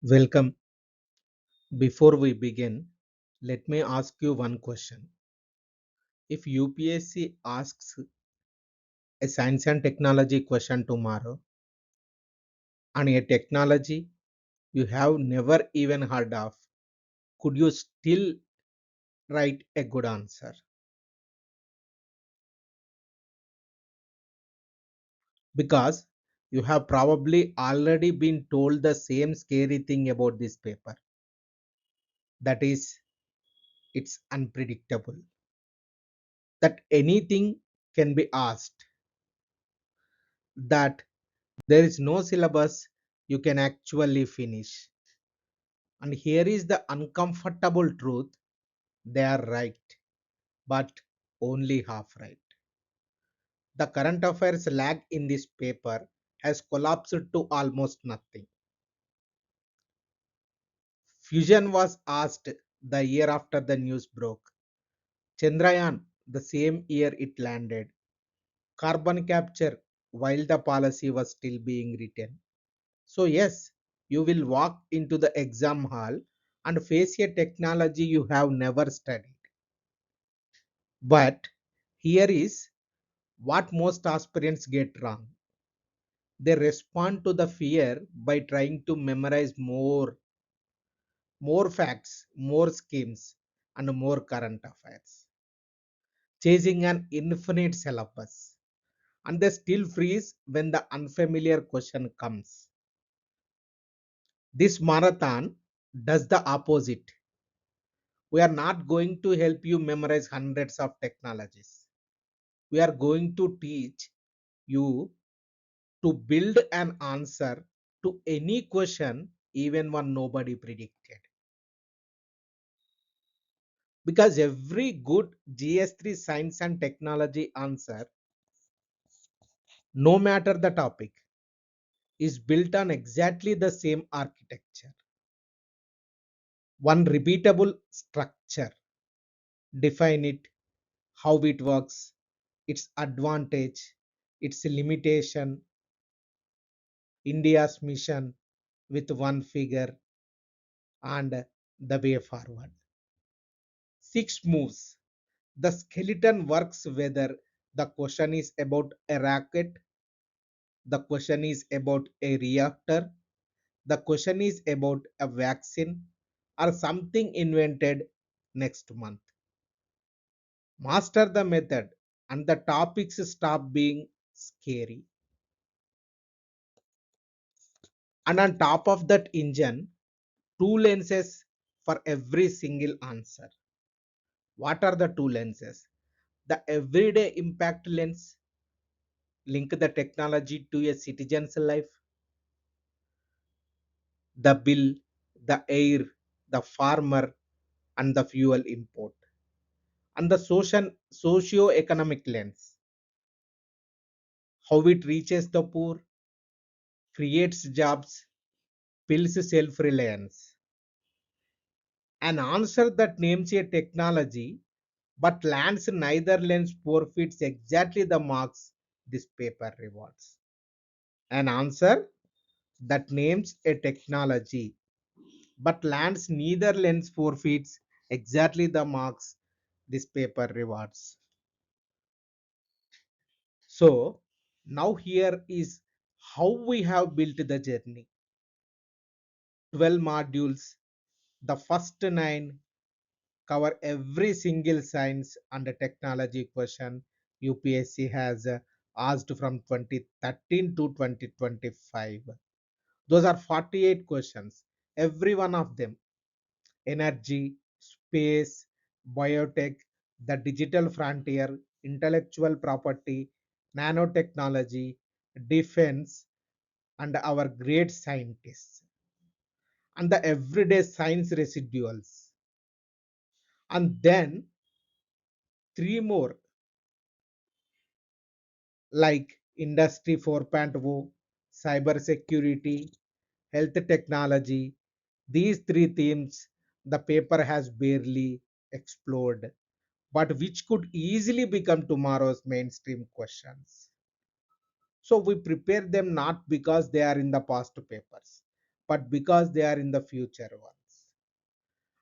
Welcome. Before we begin, let me ask you one question. If UPSC asks a science and technology question tomorrow on a technology you have never even heard of, could you still write a good answer? Because you have probably already been told the same scary thing about this paper. That is, it's unpredictable. That anything can be asked. That there is no syllabus you can actually finish. And here is the uncomfortable truth, they are right, but only half right. The current affairs lag in this paper has collapsed to almost nothing. Fusion was asked the year after the news broke. Chandrayaan, the same year it landed. Carbon capture, while the policy was still being written. So, yes, you will walk into the exam hall and face a technology you have never studied. But here is what most aspirants get wrong. They respond to the fear by trying to memorize more facts, more schemes, and more current affairs, chasing an infinite syllabus. And they still freeze when the unfamiliar question comes. This marathon does the opposite. We are not going to help you memorize hundreds of technologies. We are going to teach you to build an answer to any question, even one nobody predicted. Because every good GS3 science and technology answer, no matter the topic, is built on exactly the same architecture. One repeatable structure. Define it, how it works, its advantage, its limitation, India's mission with one figure, and the way forward. Six moves. The skeleton works whether the question is about a rocket, the question is about a reactor, the question is about a vaccine, or something invented next month. Master the method, and the topics stop being scary. And on top of that engine, two lenses for every single answer. What are the two lenses? The everyday impact lens, link the technology to a citizen's life, the bill, the air, the farmer, and the fuel import. And the socio-economic lens, how it reaches the poor, creates jobs, builds self-reliance. An answer that names a technology but lands neither lens forfeits exactly the marks this paper rewards. An answer that names a technology but lands neither lens forfeits exactly the marks this paper rewards. So now here is how we have built the journey. 12 modules, the first 9 cover every single science and technology question UPSC has asked from 2013 to 2025. Those are 48 questions, every one of them: energy, space, biotech, the digital frontier, intellectual property, nanotechnology, defense, and our great scientists, and the everyday science residuals. And then three more, like Industry 4.0, cyber security, health technology. These three themes the paper has barely explored, but which could easily become tomorrow's mainstream questions. So we prepare them not because they are in the past papers, but because they are in the future ones.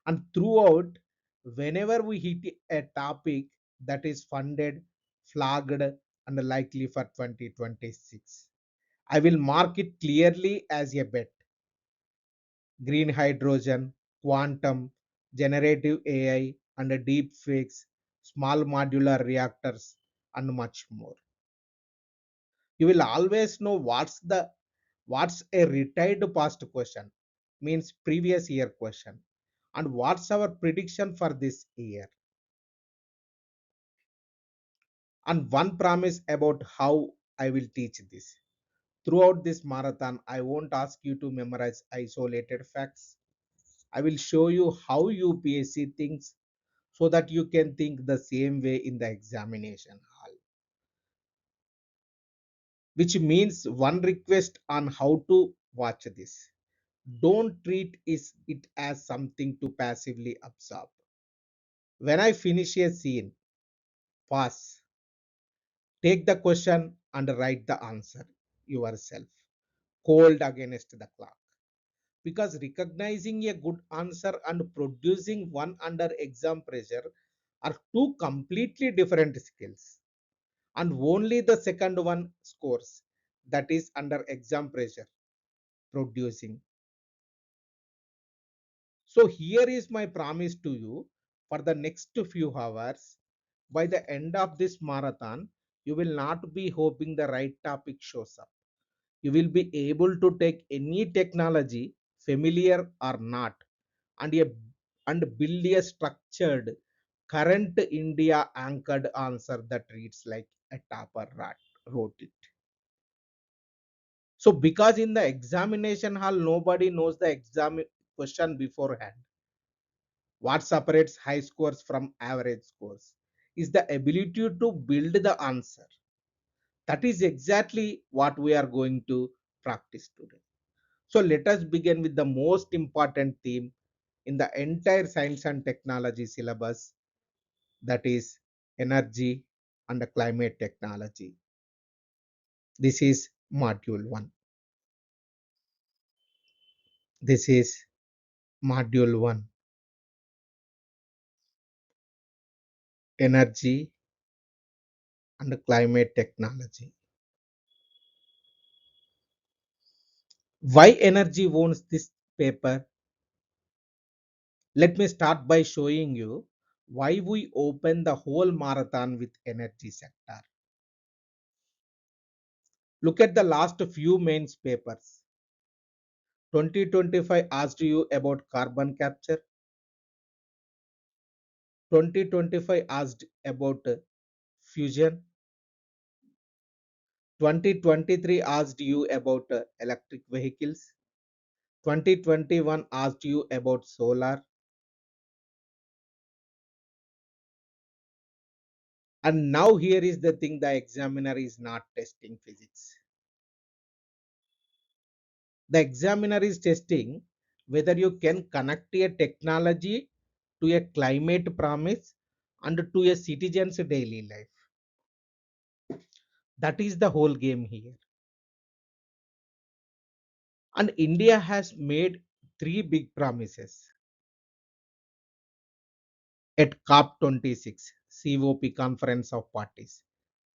And throughout, whenever we hit a topic that is funded, flagged, and likely for 2026, I will mark it clearly as a bet. Green hydrogen, quantum, generative AI, and deep fakes, small modular reactors, and much more. You will always know what's a retired past question, means previous year question, and what's our prediction for this year. And one promise about how I will teach this. Throughout this marathon, I won't ask you to memorize isolated facts. I will show you how UPSC thinks so that you can think the same way in the examination hall. Which means one request on how to watch this. Don't treat it as something to passively absorb. When I finish a scene, pause, take the question and write the answer yourself, cold against the clock. Because recognizing a good answer and producing one under exam pressure are two completely different skills. And only the second one scores, that is under exam pressure, producing. So here is my promise to you for the next few hours. By the end of this marathon, you will not be hoping the right topic shows up. You will be able to take any technology, familiar or not, and build a structured current India anchored answer that reads like a topper wrote it. So because in the examination hall nobody knows the exam question beforehand, what separates high scores from average scores is the ability to build the answer. That is exactly what we are going to practice today. So let us begin with the most important theme in the entire science and technology syllabus, that is energy and climate technology. This is module 1. This is module 1, energy and climate technology. Why energy owns this paper? Let me start by showing you why we open the whole marathon with energy sector. Look at the last few mains papers. 2025 asked you about carbon capture. 2025 asked about fusion. 2023 asked you about electric vehicles. 2021 asked you about solar. And now here is the thing, the examiner is not testing physics. The examiner is testing whether you can connect a technology to a climate promise and to a citizen's daily life. That is the whole game here. And India has made three big promises at COP26, COP Conference of Parties.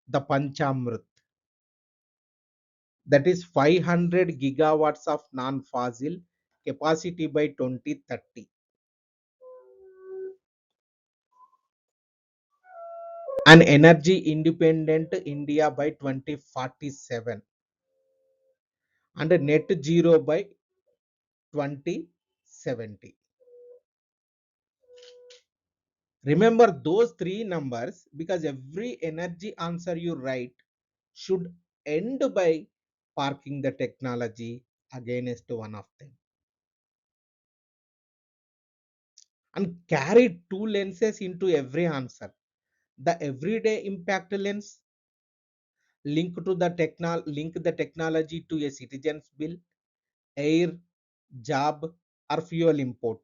The Panchamrit, that is 500 gigawatts of non-fossil capacity by 2030. An energy independent India by 2047 and a net zero by 2070. Remember those three numbers because every energy answer you write should end by parking the technology against one of them. And carry two lenses into every answer. The everyday impact lens, link the technology to a citizen's bill, air, job, or fuel import,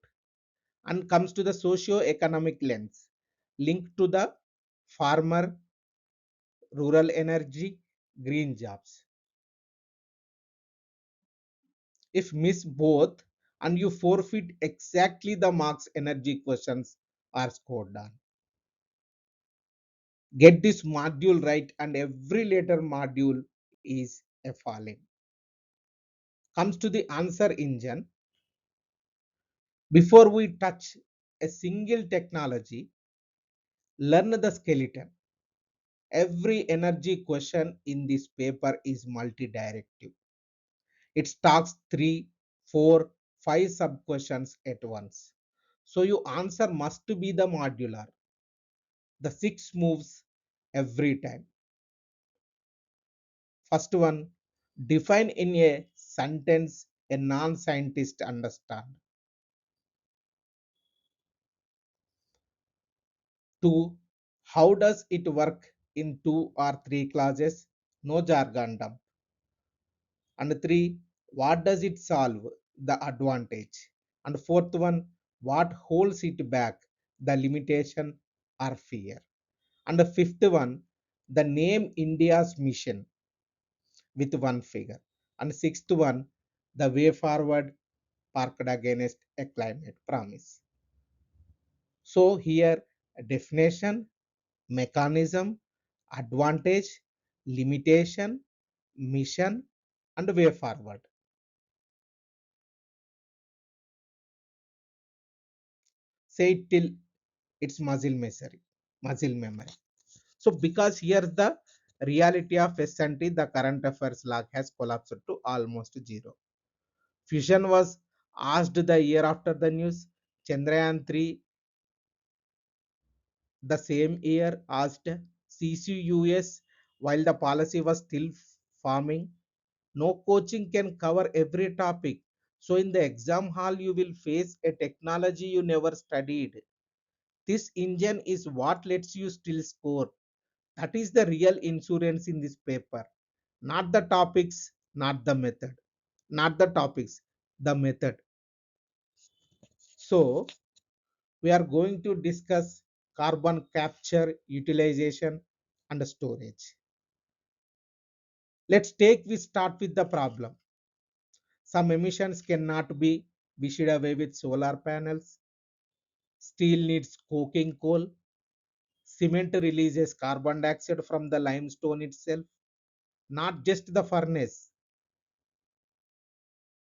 and comes to the socio-economic lens, linked to the farmer, rural energy, green jobs. If miss both and you forfeit exactly the marks energy questions are scored on. Get this module right and every later module is a falling. Comes to the answer engine. Before we touch a single technology, learn the skeleton. Every energy question in this paper is multi-directive. It talks 3, 4, 5 sub questions at once. So your answer must be the modular. The 6 moves every time. First one, define in a sentence a non-scientist understand. 2, how does it work in 2 or 3 classes? No jargon dump. And 3, what does it solve? The advantage. And fourth one, what holds it back? The limitation or fear. And the fifth one, the name India's mission with one figure. And sixth one, the way forward parked against a climate promise. So here definition, mechanism, advantage, limitation, mission, and way forward. Say it till it's muscle memory. So because here the reality of S&T, the current affairs log has collapsed to almost zero. Fusion was asked the year after the news. Chandrayaan 3 the same year asked CCUS while the policy was still forming. No coaching can cover every topic. So in the exam hall, you will face a technology you never studied. This engine is what lets you still score. That is the real insurance in this paper. Not the topics, not the method. Not the topics, the method. So we are going to discuss carbon capture, utilization, and storage. We start with the problem. Some emissions cannot be wished away with solar panels. Steel needs coking coal. Cement releases carbon dioxide from the limestone itself, not just the furnace.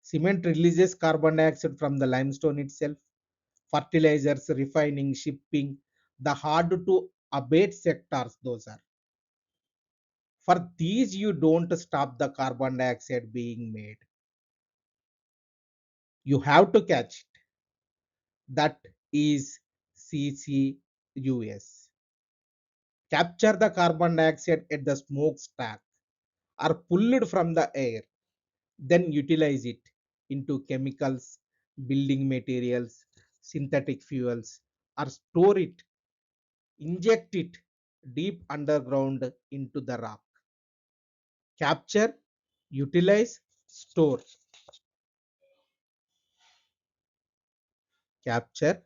Cement releases carbon dioxide from the limestone itself. Fertilizers, refining, shipping, the hard to abate sectors, those are. For these, you don't stop the carbon dioxide being made. You have to catch it. That is CCUS. Capture the carbon dioxide at the smokestack or pull it from the air, then utilize it into chemicals, building materials, synthetic fuels, or store it, inject it deep underground into the rock. Capture, utilize, store. Capture,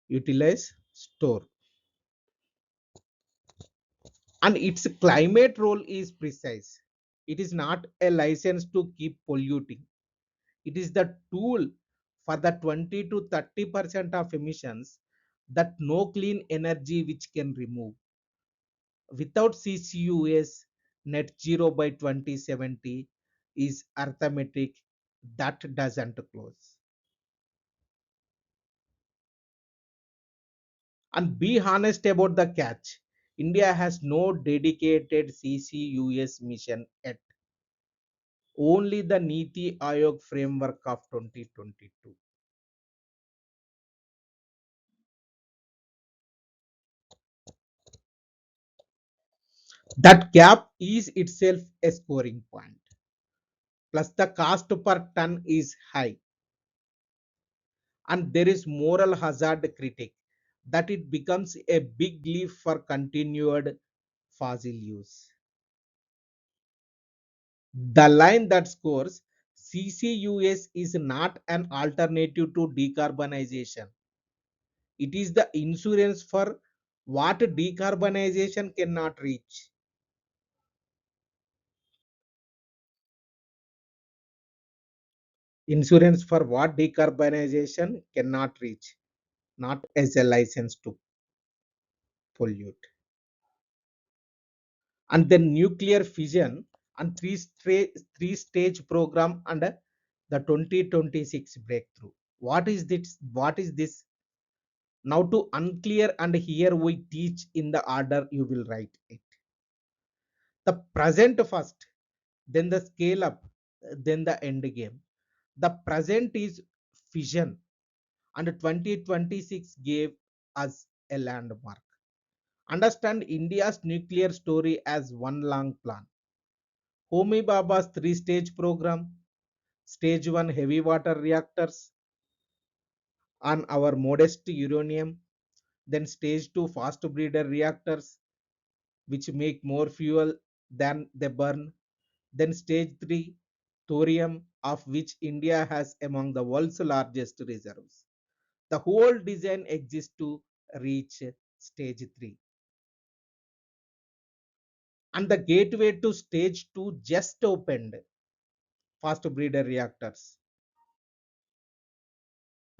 utilize, store. And its climate role is precise. It is not a license to keep polluting. It is the tool for the 20 to 30% of emissions that no clean energy which can remove. Without CCUS, net zero by 2070 is arithmetic that doesn't close. And be honest about the catch. India has no dedicated CCUS mission yet. Only the Niti Aayog framework of 2022. That gap is itself a scoring point. Plus the cost per ton is high. And there is moral hazard critic that it becomes a big leap for continued fossil use. The line that scores CCUS is not an alternative to decarbonization. It is the insurance for what decarbonization cannot reach. Insurance for what decarbonization cannot reach, not as a license to pollute. And then nuclear fission and three stage program under the 2026 breakthrough. What is this? What is this? Now to unclear, and here we teach in the order you will write it. The present first, then the scale up, then the end game. The present is fission, and 2026 gave us a landmark. Understand India's nuclear story as one long plan. Homi Baba's three-stage program, stage one heavy water reactors on our modest uranium, then stage two fast breeder reactors, which make more fuel than they burn, then stage three thorium, of which India has among the world's largest reserves. The whole design exists to reach stage three. And the gateway to stage two just opened, fast breeder reactors.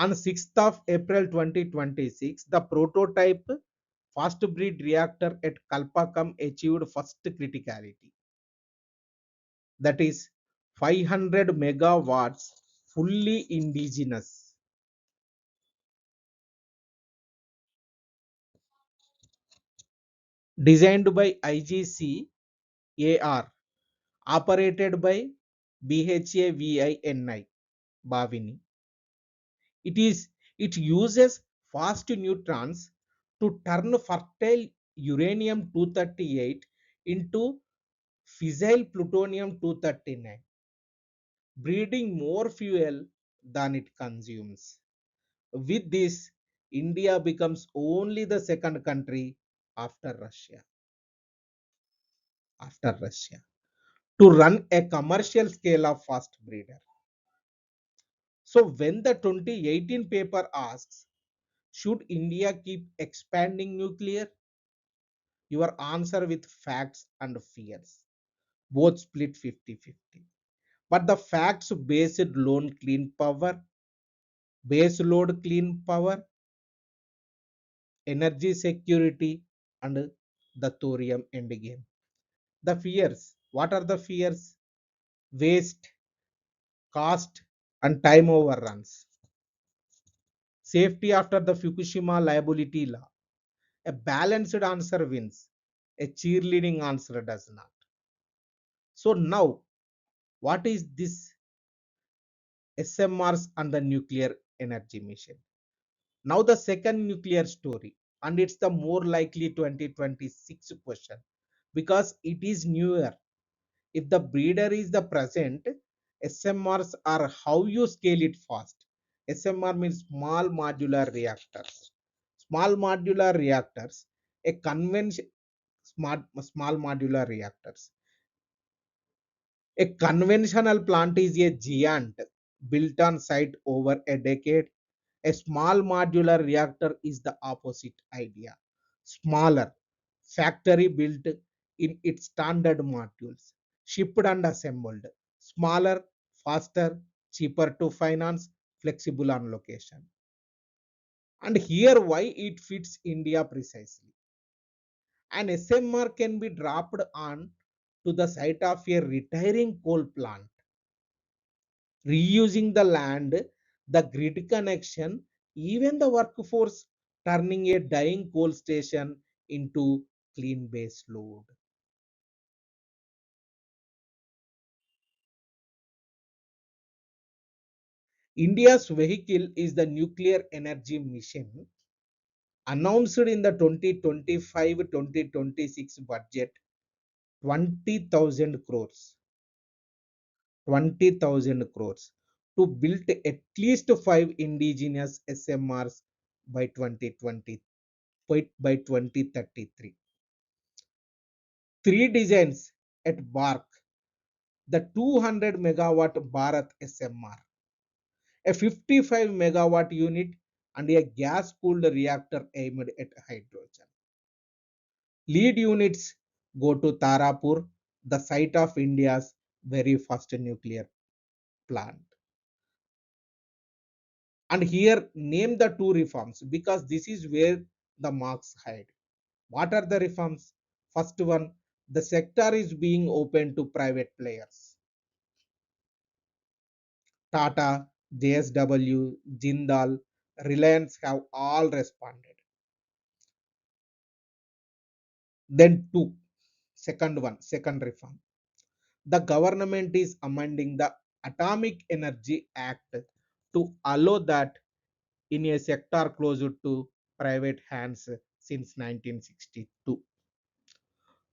On 6th of April 2026, the prototype fast breed reactor at Kalpakam achieved first criticality. That is 500 megawatts, fully indigenous. Designed by IGCAR, operated by BHAVINI, Bhavini. It is it uses fast neutrons to turn fertile uranium 238 into fissile plutonium 239, breeding more fuel than it consumes. With this, India becomes only the second country after Russia, after Russia, to run a commercial scale of fast breeder. So when the 2018 paper asks, should India keep expanding nuclear? Your answer with facts and fears. Both split 50-50. But the facts based loan clean power, base load clean power, energy security, and the thorium endgame. The fears. What are the fears? Waste, cost, and time overruns. Safety after the Fukushima liability law. A balanced answer wins. A cheerleading answer does not. So now, what is this SMRs and the nuclear energy mission? Now the second nuclear story, and it's the more likely 2026 question because it is newer. If the breeder is the present, SMRs are how you scale it fast. SMR means small modular reactors. Small modular reactors, a convention small modular reactors. A conventional plant is a giant built on site over a decade. A small modular reactor is the opposite idea. Smaller, factory built in its standard modules, shipped and assembled. Smaller, faster, cheaper to finance, flexible on location. And here why it fits India precisely. An SMR can be dropped on to the site of a retiring coal plant, reusing the land, the grid connection, even the workforce, turning a dying coal station into clean base load. India's vehicle is the nuclear energy mission announced in the 2025-2026 budget 20,000 crores. 20,000 crores to build at least 5 indigenous SMRs by 2020 by 2033. Three designs at Bark, the 200 megawatt Bharat SMR, a 55 megawatt unit, and a gas cooled reactor aimed at hydrogen. Lead units go to Tarapur, the site of India's very first nuclear plant. And here name the two reforms because this is where the marks hide. What are the reforms? First one, the sector is being open to private players. Tata, JSW, Jindal, Reliance have all responded. Then two, second reform. The government is amending the Atomic Energy Act to allow that in a sector closer to private hands since 1962.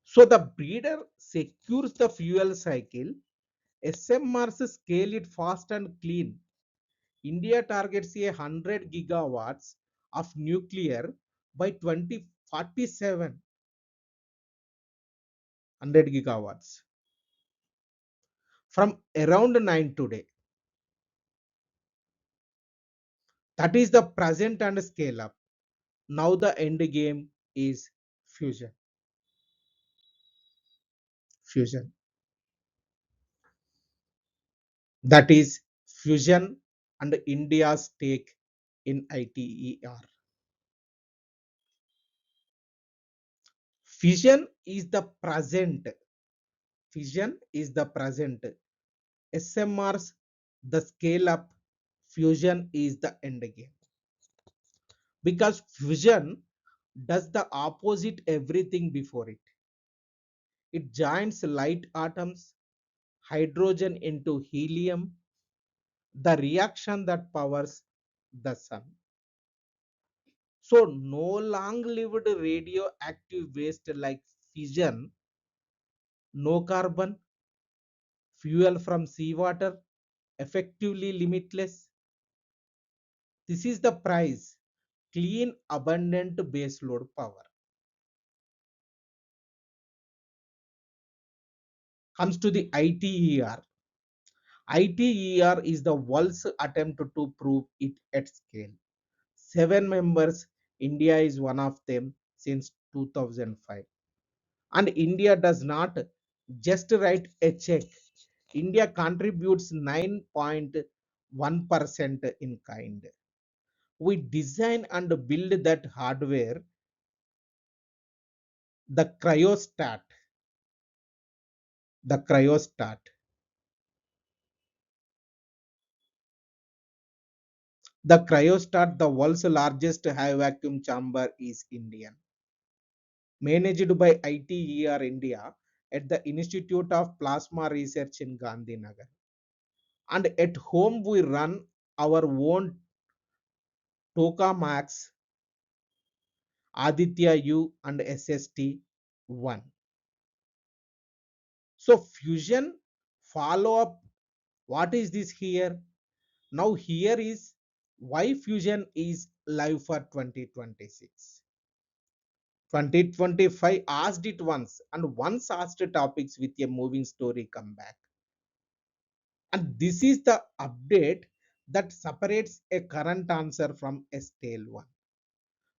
So the breeder secures the fuel cycle. SMRs scale it fast and clean. India targets 100 gigawatts of nuclear by 2047. 100 gigawatts from around 9 today. That is the present and scale up. Now the end game is fusion. Fusion. That is fusion and India's stake in ITER. Fission is the present. Fission is the present. SMRs, the scale up. Fusion is the end game. Because fusion does the opposite everything before it. It joins light atoms, hydrogen into helium, the reaction that powers the sun. So no long lived radioactive waste like fission, no carbon, fuel from seawater, effectively limitless. This is the price. Clean, abundant baseload power. Comes to the ITER. ITER is the world's attempt to prove it at scale. Seven members, India is one of them since 2005. And India does not just write a check. India contributes 9.1% in kind. We design and build that hardware, the cryostat, the cryostat. The cryostat, the world's largest high vacuum chamber, is Indian. Managed by ITER India at the Institute of Plasma Research in Gandhinagar. And at home, we run our own tokamaks, Aditya U and SST 1. So, fusion follow up. What is this here? Now, here is why fusion is live for 2026. 2025 asked it once, and once asked topics with a moving story come back. And this is the update that separates a current answer from a stale one.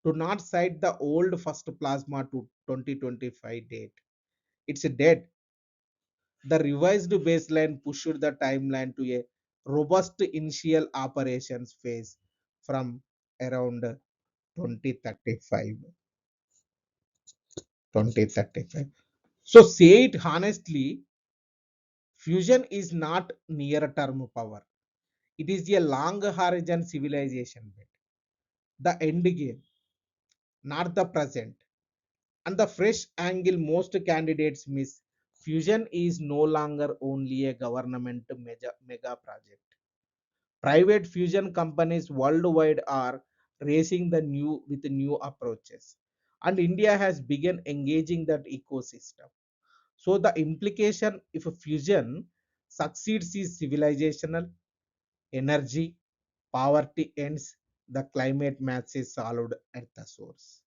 To not cite the old first plasma to 2025 date. It's a dead. The revised baseline pushed the timeline to a robust initial operations phase from around 2035. 2035. So say it honestly, fusion is not near term power. It is a long horizon civilization bet. The end game, not the present. And the fresh angle most candidates miss. Fusion is no longer only a government mega project. Private fusion companies worldwide are racing the new with new approaches. And India has begun engaging that ecosystem. So the implication if a fusion succeeds is civilizational, energy, poverty ends, the climate match is solved at the source.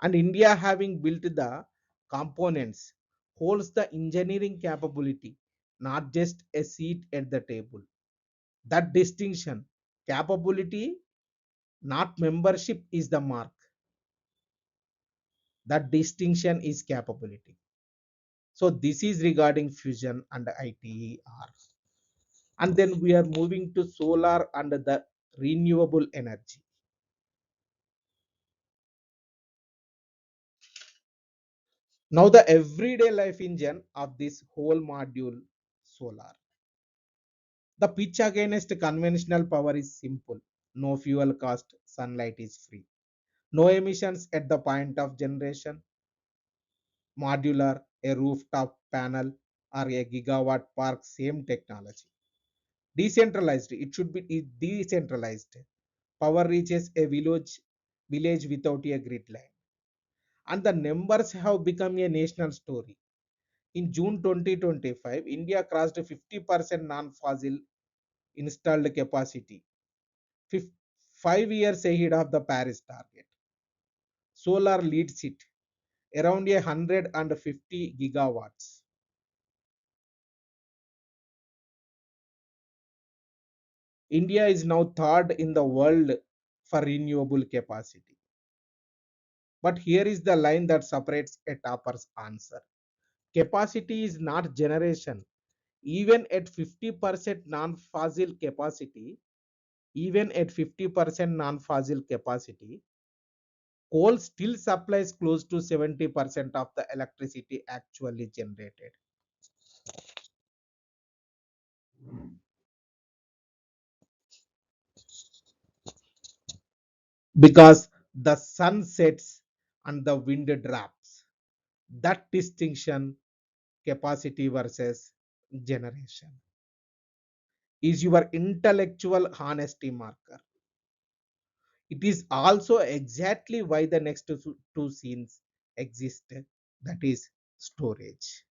And India having built the components holds the engineering capability, not just a seat at the table. That distinction, capability, not membership, is the mark. That distinction is capability. So this is regarding fusion and ITER. And then we are moving to solar and the renewable energy. Now the everyday life engine of this whole module, solar. The pitch against conventional power is simple. No fuel cost, sunlight is free. No emissions at the point of generation. Modular, a rooftop panel, or a gigawatt park, same technology. Decentralized, it should be decentralized. Power reaches a village without a grid line. And the numbers have become a national story. In June 2025, India crossed 50% non-fossil installed capacity, 5 years ahead of the Paris target. Solar leads it, around 150 gigawatts. India is now third in the world for renewable capacity. But here is the line that separates a topper's answer. Capacity is not generation. Even at 50% non-fossil capacity, even at 50% non-fossil capacity, coal still supplies close to 70% of the electricity actually generated. Because the sun sets and the wind drops. That distinction, capacity versus generation, is your intellectual honesty marker. It is also exactly why the next two scenes exist, that is storage.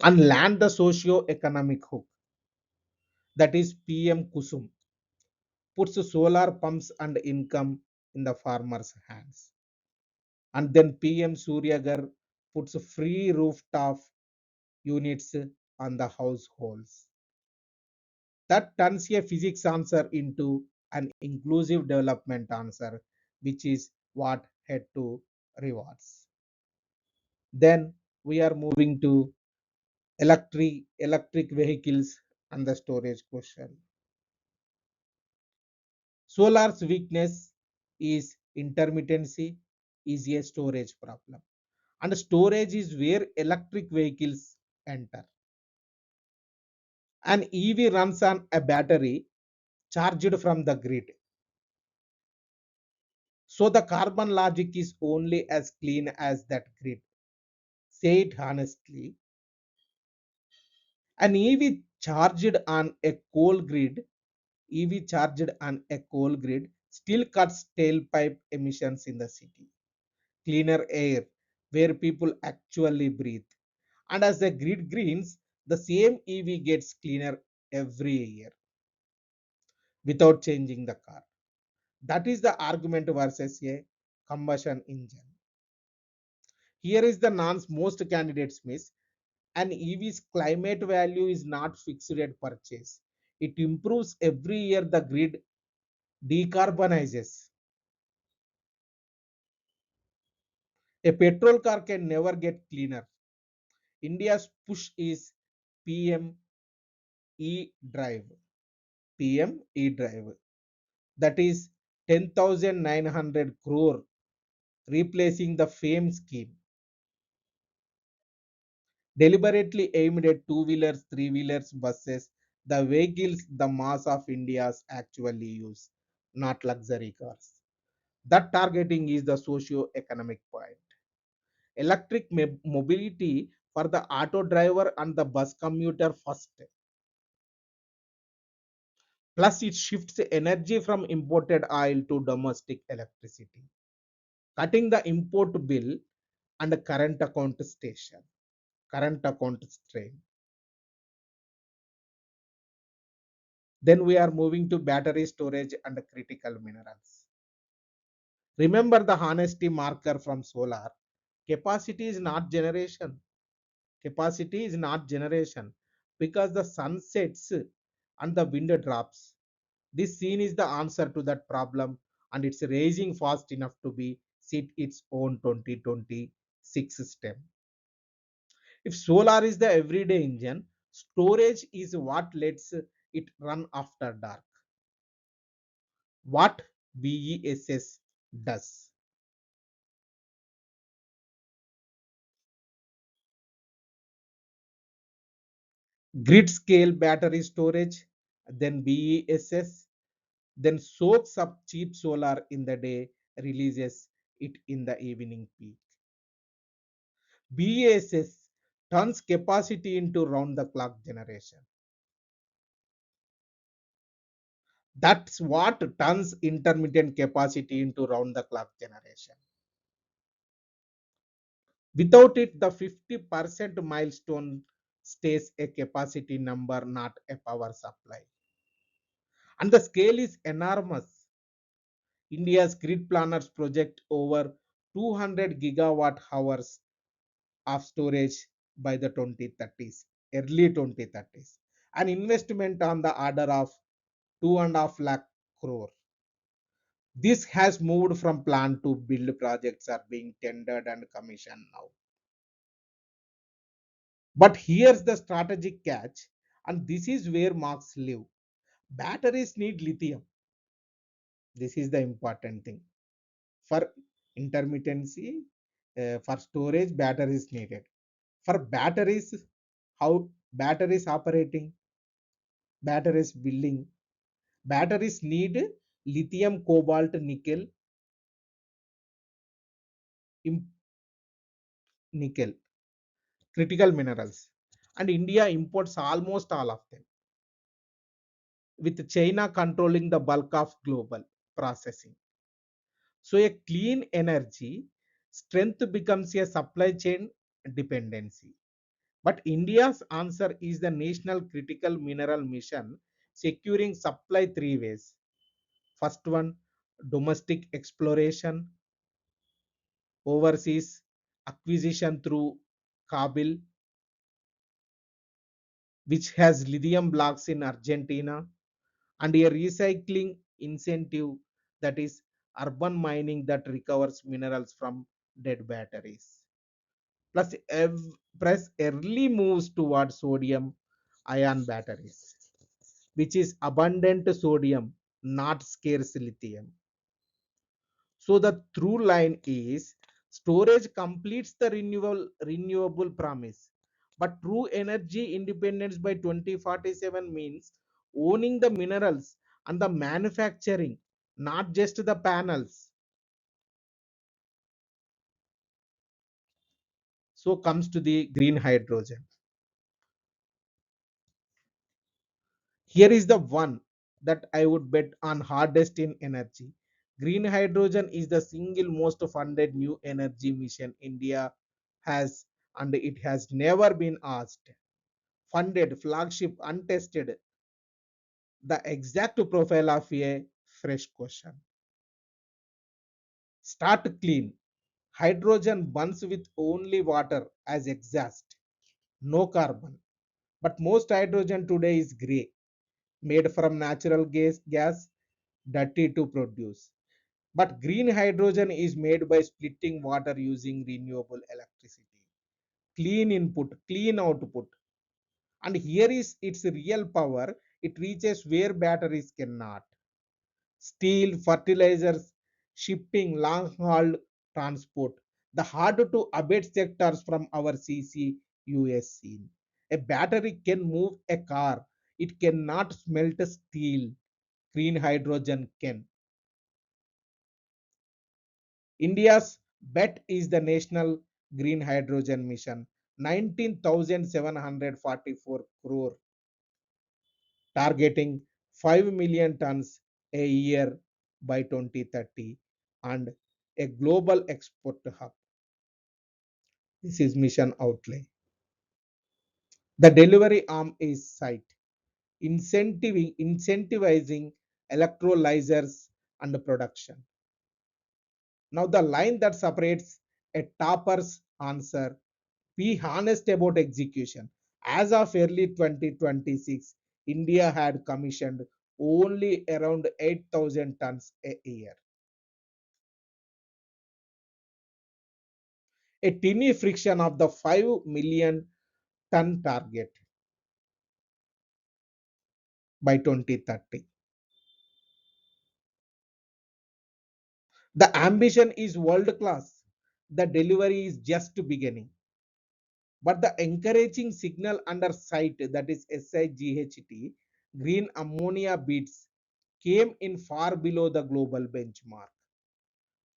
And land the socio-economic hook, that is PM Kusum, puts solar pumps and income in the farmer's hands. And then PM Suryagar puts free rooftop units on the households. That turns a physics answer into an inclusive development answer, which is what head to rewards. Then we are moving to electric vehicles and the storage question. Solar's weakness is intermittency, is a storage problem. And storage is where electric vehicles enter. An EV runs on a battery charged from the grid. So the carbon logic is only as clean as that grid. Say it honestly. An EV charged on a coal grid, EV charged on a coal grid still cuts tailpipe emissions in the city. Cleaner air where people actually breathe. And as the grid greens, the same EV gets cleaner every year without changing the car. That is the argument versus a combustion engine. Here is the nonce most candidates miss. An EV's climate value is not fixed at purchase. It improves every year the grid decarbonizes. A petrol car can never get cleaner. India's push is PM e-drive. PM e-drive. That is 10,900 crore, replacing the FAME scheme. Deliberately aimed at two-wheelers, three-wheelers, buses, the vehicles the mass of India's actually use, not luxury cars. That targeting is the socio-economic point. Electric mobility for the auto driver and the bus commuter first. Plus, it shifts energy from imported oil to domestic electricity, cutting the import bill and current account strain. Then we are moving to battery storage and critical minerals. Remember the honesty marker from solar. Capacity is not generation. Capacity is not generation because the sun sets and the wind drops. This scene is the answer to that problem, and it's raising fast enough to be sit its own 2026 STEM. If solar is the everyday engine, storage is what lets it run after dark. What BESS does. Grid scale battery storage, then BESS, then soaks up cheap solar in the day, releases it in the evening peak. BESS turns capacity into round the clock generation. That's what turns intermittent capacity into round the clock generation. Without it, the 50% milestone stays a capacity number, not a power supply. And the scale is enormous. India's grid planners project over 200 gigawatt hours of storage by the 2030s, early 2030s. An investment on the order of 2.5 lakh crore. This has moved from plan to build projects are being tendered and commissioned now. But here's the strategic catch, and this is where marks live. Batteries need lithium. This is the important thing. For intermittency, for storage, batteries needed. For batteries, how batteries operating, batteries building, batteries need lithium, cobalt, nickel, nickel, critical minerals. And India imports almost all of them, with China controlling the bulk of global processing. So a clean energy strength becomes a supply chain dependency. But India's answer is the National Critical Mineral Mission, securing supply three ways. First one, domestic exploration, overseas acquisition through Kabil, which has lithium blocks in Argentina, and a recycling incentive, that is urban mining that recovers minerals from dead batteries. Plus, plus early moves towards sodium ion batteries, which is abundant sodium, not scarce lithium. So the through line is storage completes the renewable promise. But true energy independence by 2047 means owning the minerals and the manufacturing, not just the panels. So comes to the green hydrogen. Here is the one that I would bet on hardest in energy. Green hydrogen is the single most funded new energy mission India has, and it has never been asked. Funded, flagship, untested, the exact profile of a fresh question. Start clean. Hydrogen burns with only water as exhaust, no carbon. But most hydrogen today is grey, made from natural gas, dirty to produce. But green hydrogen is made by splitting water using renewable electricity. Clean input, clean output. And here is its real power. It reaches where batteries cannot. Steel, fertilizers, shipping, long haul transport. The hard to abate sectors from our CCUS scene. A battery can move a car. It cannot smelt steel. Green hydrogen can. India's bet is the National Green Hydrogen Mission, 19,744 crore, targeting 5 million tons a year by 2030 and a global export hub. This is mission outlay. The delivery arm is site, incentivizing electrolyzers and production. Now, the line that separates a topper's answer, be honest about execution. As of early 2026, India had commissioned only around 8,000 tons a year. A tiny fraction of the 5 million ton target. by 2030. The ambition is world class. The delivery is just beginning. But the encouraging signal under sight, that is SIGHT, green ammonia beads, came in far below the global benchmark.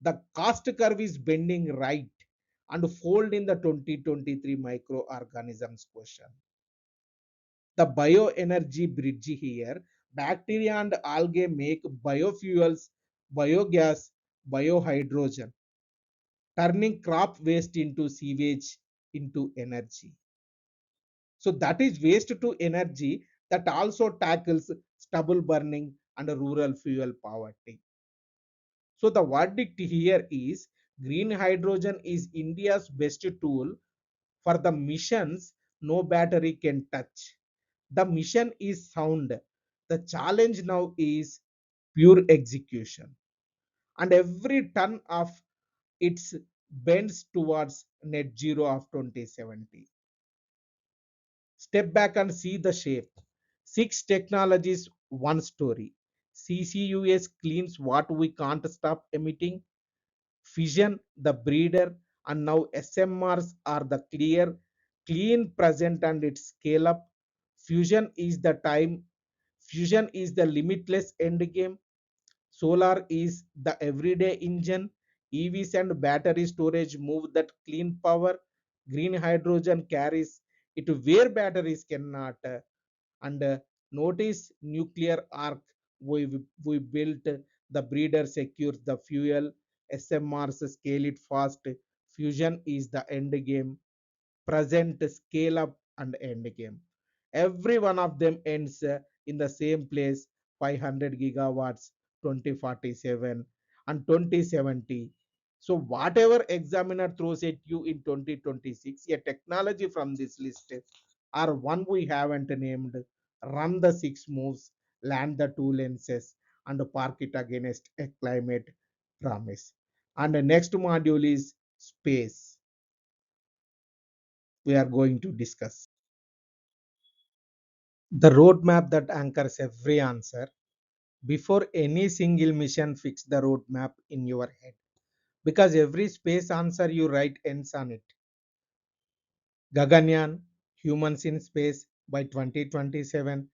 The cost curve is bending right and fold in the 2023 microorganisms question. The bioenergy bridge here, bacteria and algae make biofuels, biogas, biohydrogen, turning crop waste into sewage into energy. So that is waste to energy that also tackles stubble burning and rural fuel poverty. So the verdict here is green hydrogen is India's best tool for the missions no battery can touch. The mission is sound. The challenge now is pure execution. And every ton of its bends towards net zero of 2070. Step back and see the shape. Six technologies, one story. CCUS cleans what we can't stop emitting. Fission, the breeder, and now SMRs are the clean present and its scale up. Fusion is the time. Fusion is the limitless end game. Solar is the everyday engine. EVs and battery storage move that clean power. Green hydrogen carries it where batteries cannot. And notice nuclear arc. We built the breeder secures the fuel. SMRs scale it fast. Fusion is the end game. Present, scale up, and end game. Every one of them ends in the same place, 500 gigawatts, 2047 and 2070. So whatever examiner throws at you in 2026, a technology from this list or one we haven't named, run the six moves, land the two lenses, and park it against a climate promise. And the next module is space. We are going to discuss the roadmap that anchors every answer. Before any single mission, fix the roadmap in your head, because every space answer you write ends on it. Gaganyaan, humans in space by 2027,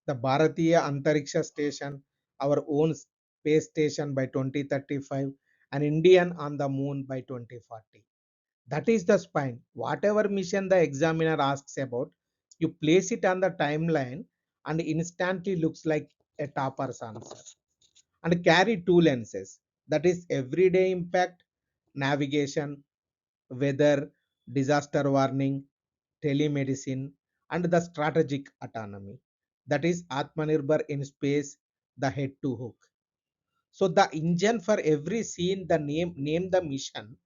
the Bharatiya Antariksha station, our own space station by 2035, and Indian on the moon by 2040. That is the spine. Whatever mission the examiner asks about, you place it on the timeline and instantly looks like a topper's answer. And carry two lenses, that is everyday impact, navigation, weather, disaster warning, telemedicine, and the strategic autonomy. That is Atmanirbhar in space, the head to hook. So the engine for every scene, the name the mission,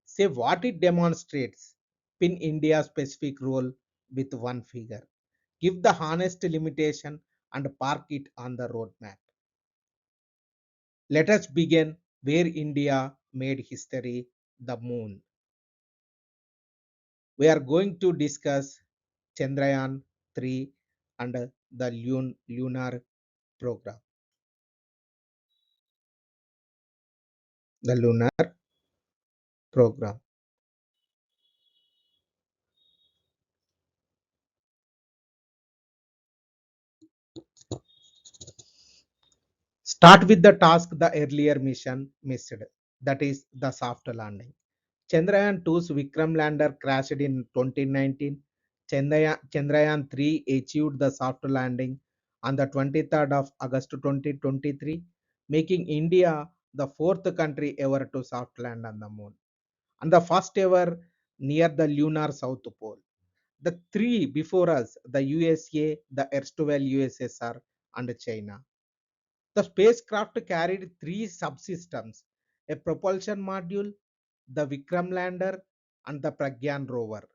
say what it demonstrates, pin India's specific role with one figure. Give the honest limitation and park it on the roadmap. Let us begin where India made history, the moon. We are going to discuss Chandrayaan 3 and the lunar program. The lunar program. Start with the task the earlier mission missed, that is the soft landing. Chandrayaan 2's Vikram lander crashed in 2019. Chandrayaan 3 achieved the soft landing on the 23rd of August 2023, making India the fourth country ever to soft land on the moon and the first ever near the lunar south pole. The three before us, the USA, the erstwhile USSR, and China. The spacecraft carried three subsystems, a propulsion module, the Vikram lander, and the Pragyan rover.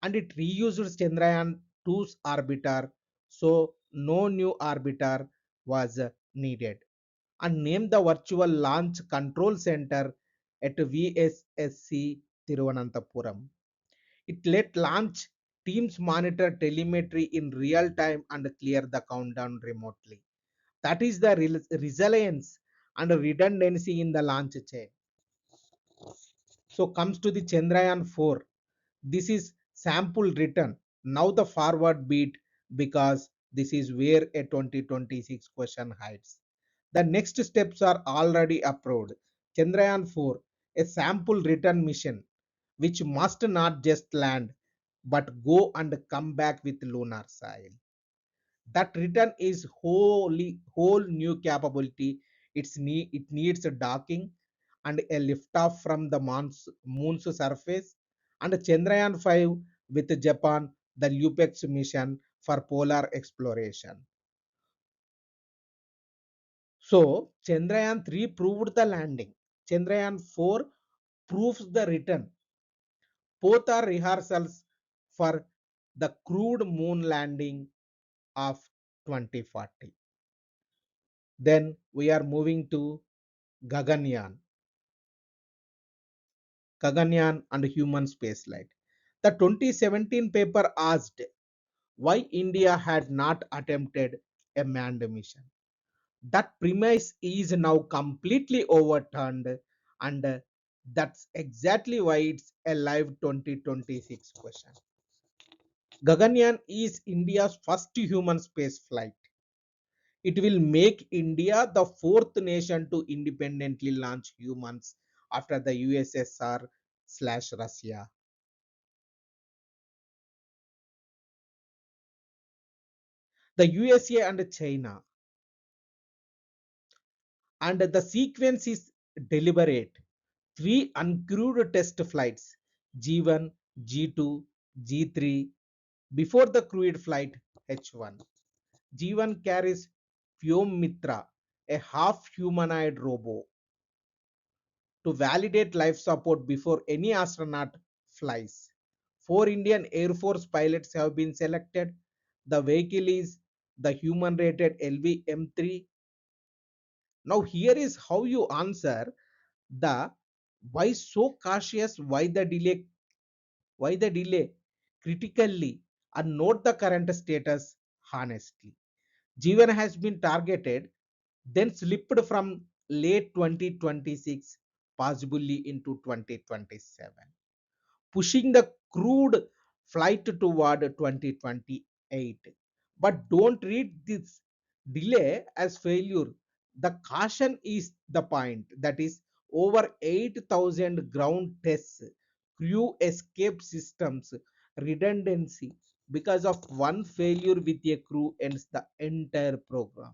And it reused Chandrayaan 2's orbiter, so no new orbiter was needed. And named the Virtual Launch Control Center at VSSC Thiruvananthapuram. It let launch Teams monitor telemetry in real time and clear the countdown remotely. That is the resilience and redundancy in the launch chain. So comes to the Chandrayaan 4. This is sample return. Now the forward beat, because this is where a 2026 question hides. The next steps are already approved. Chandrayaan 4, a sample return mission which must not just land but go and come back with lunar soil. That return is whole new capability. It needs a docking and a liftoff from the moon's surface, and Chandrayaan 5 with Japan, the UPEX mission for polar exploration. So Chandrayaan 3 proved the landing. Chandrayaan 4 proves the return. Both are rehearsals for the crude moon landing of 2040. Then we are moving to Gaganyaan, Gaganyaan and human spaceflight. The 2017 paper asked why India had not attempted a manned mission. That premise is now completely overturned, and that's exactly why it's a live 2026 question. Gaganyaan is India's first human spaceflight. It will make India the fourth nation to independently launch humans after the USSR slash Russia. The USA and China. And the sequence is deliberate. Three uncrewed test flights G1, G2, G3 before the crewed flight H1. G1 carries Fyom Mitra, a half humanoid robot, to validate life support before any astronaut flies. Four Indian Air Force pilots have been selected. The vehicle is the human rated LV-M3. Now, here is how you answer the why so cautious, why the delay critically, and note the current status honestly. G1 has been targeted, then slipped from late 2026, possibly into 2027, pushing the crude flight toward 2028. But don't read this delay as failure. The caution is the point, that is, over 8,000 ground tests, crew escape systems, redundancy. Because of one failure with a crew ends the entire program.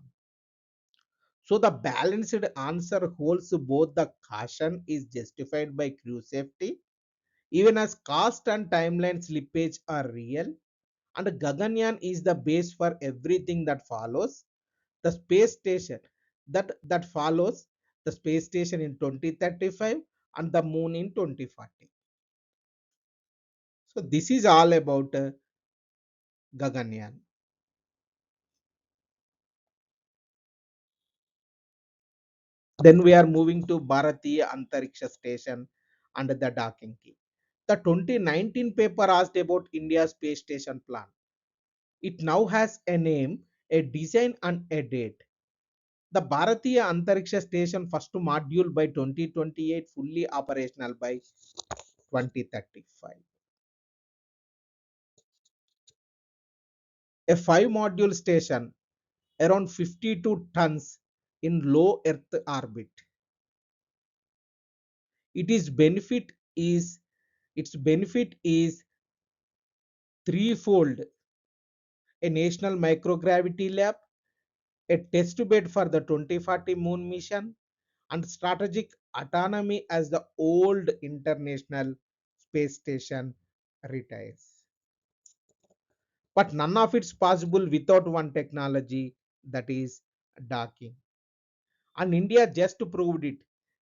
So the balanced answer holds both. The caution is justified by crew safety, even as cost and timeline slippage are real, and Gaganyaan is the base for everything that follows. The space station that follows, the space station in 2035 and the moon in 2040. So this is all about Gaganyaan. Then we are moving to Bharatiya Antariksha station and the docking key. The 2019 paper asked about India's space station plan. It now has a name, a design, and a date. The Bharatiya Antariksha Station first module by 2028, fully operational by 2035. A 5 module station around 52 tons in low Earth orbit. It is benefit is its benefit is threefold: a national microgravity lab, a test bed for the 2040 moon mission, and strategic autonomy as the old international space station retires. But none of it's possible without one technology, that is docking. And India just proved it.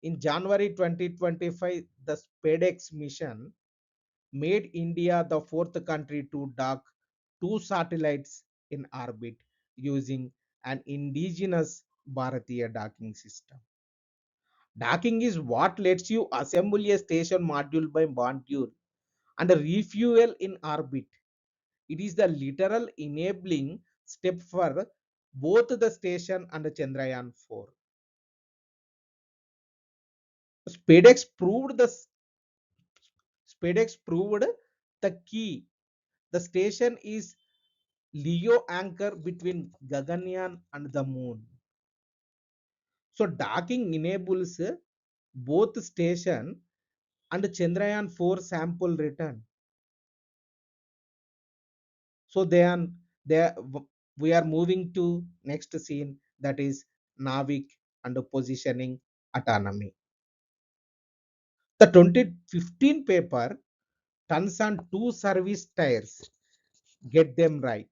In January 2025, the SpaceX mission made India the fourth country to dock two satellites in orbit using an indigenous Bharatiya docking system. Docking is what lets you assemble a station module by module and refuel in orbit. It is the literal enabling step for both the station and the Chandrayaan 4. SpaceX proved the SpaceX proved the key. The station is Leo anchor between Gaganyaan and the moon. So docking enables both station and Chandrayaan 4 sample return. So they we are moving to next scene, that is NavIC and positioning autonomy. The 2015 paper turns on two service tiers. Get them right.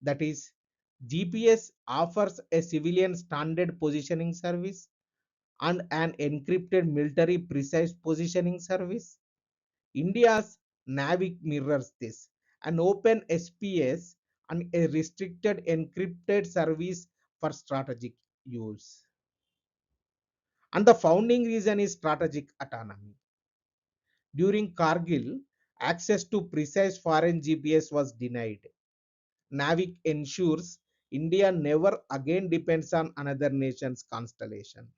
That is, GPS offers a civilian standard positioning service and an encrypted military precise positioning service. India's NavIC mirrors this, an open SPS and a restricted encrypted service for strategic use. And the founding reason is strategic autonomy. During Kargil, access to precise foreign GPS was denied. NavIC ensures India never again depends on another nation's constellation.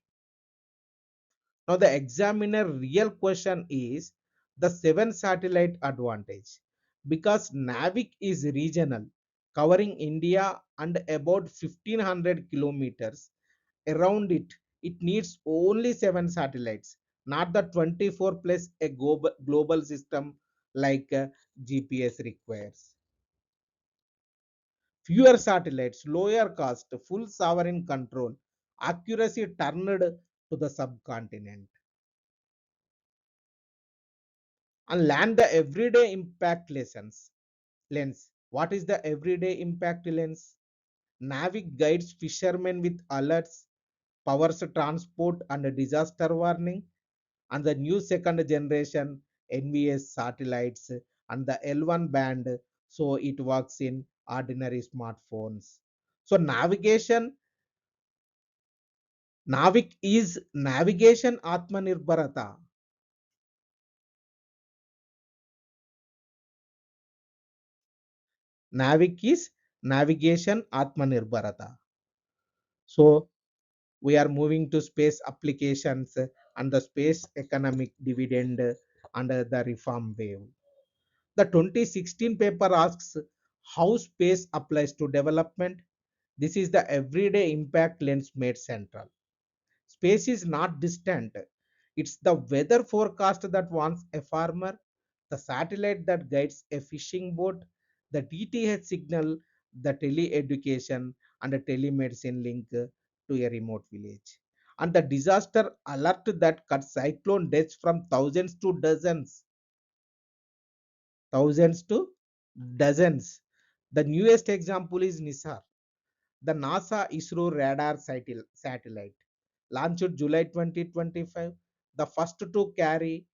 Now, the examiner real question is the seven satellite advantage, because NavIC is regional, covering India and about 1500 kilometers around it. It needs only seven satellites, not the 24 plus a global system like GPS requires. Fewer satellites, lower cost, full sovereign control, accuracy turned to the subcontinent. And land the everyday impact lens. What is the everyday impact lens? NavIC guides fishermen with alerts, powers transport and disaster warning, and the new second generation NVS satellites and the L1 band, so it works in ordinary smartphones. So NavIC is navigation Atmanirbharata. NavIC is navigation Atmanirbharata. So we are moving to space applications and the space economic dividend under the reform wave. The 2016 paper asks how space applies to development. This is the everyday impact lens made central. Space is not distant. It's the weather forecast that warns a farmer, the satellite that guides a fishing boat, the DTH signal, the tele-education and a telemedicine link to a remote village. And the disaster alert that cuts cyclone deaths from thousands to dozens. The newest example is NISAR, the NASA ISRO radar satellite, launched July 2025, the first to carry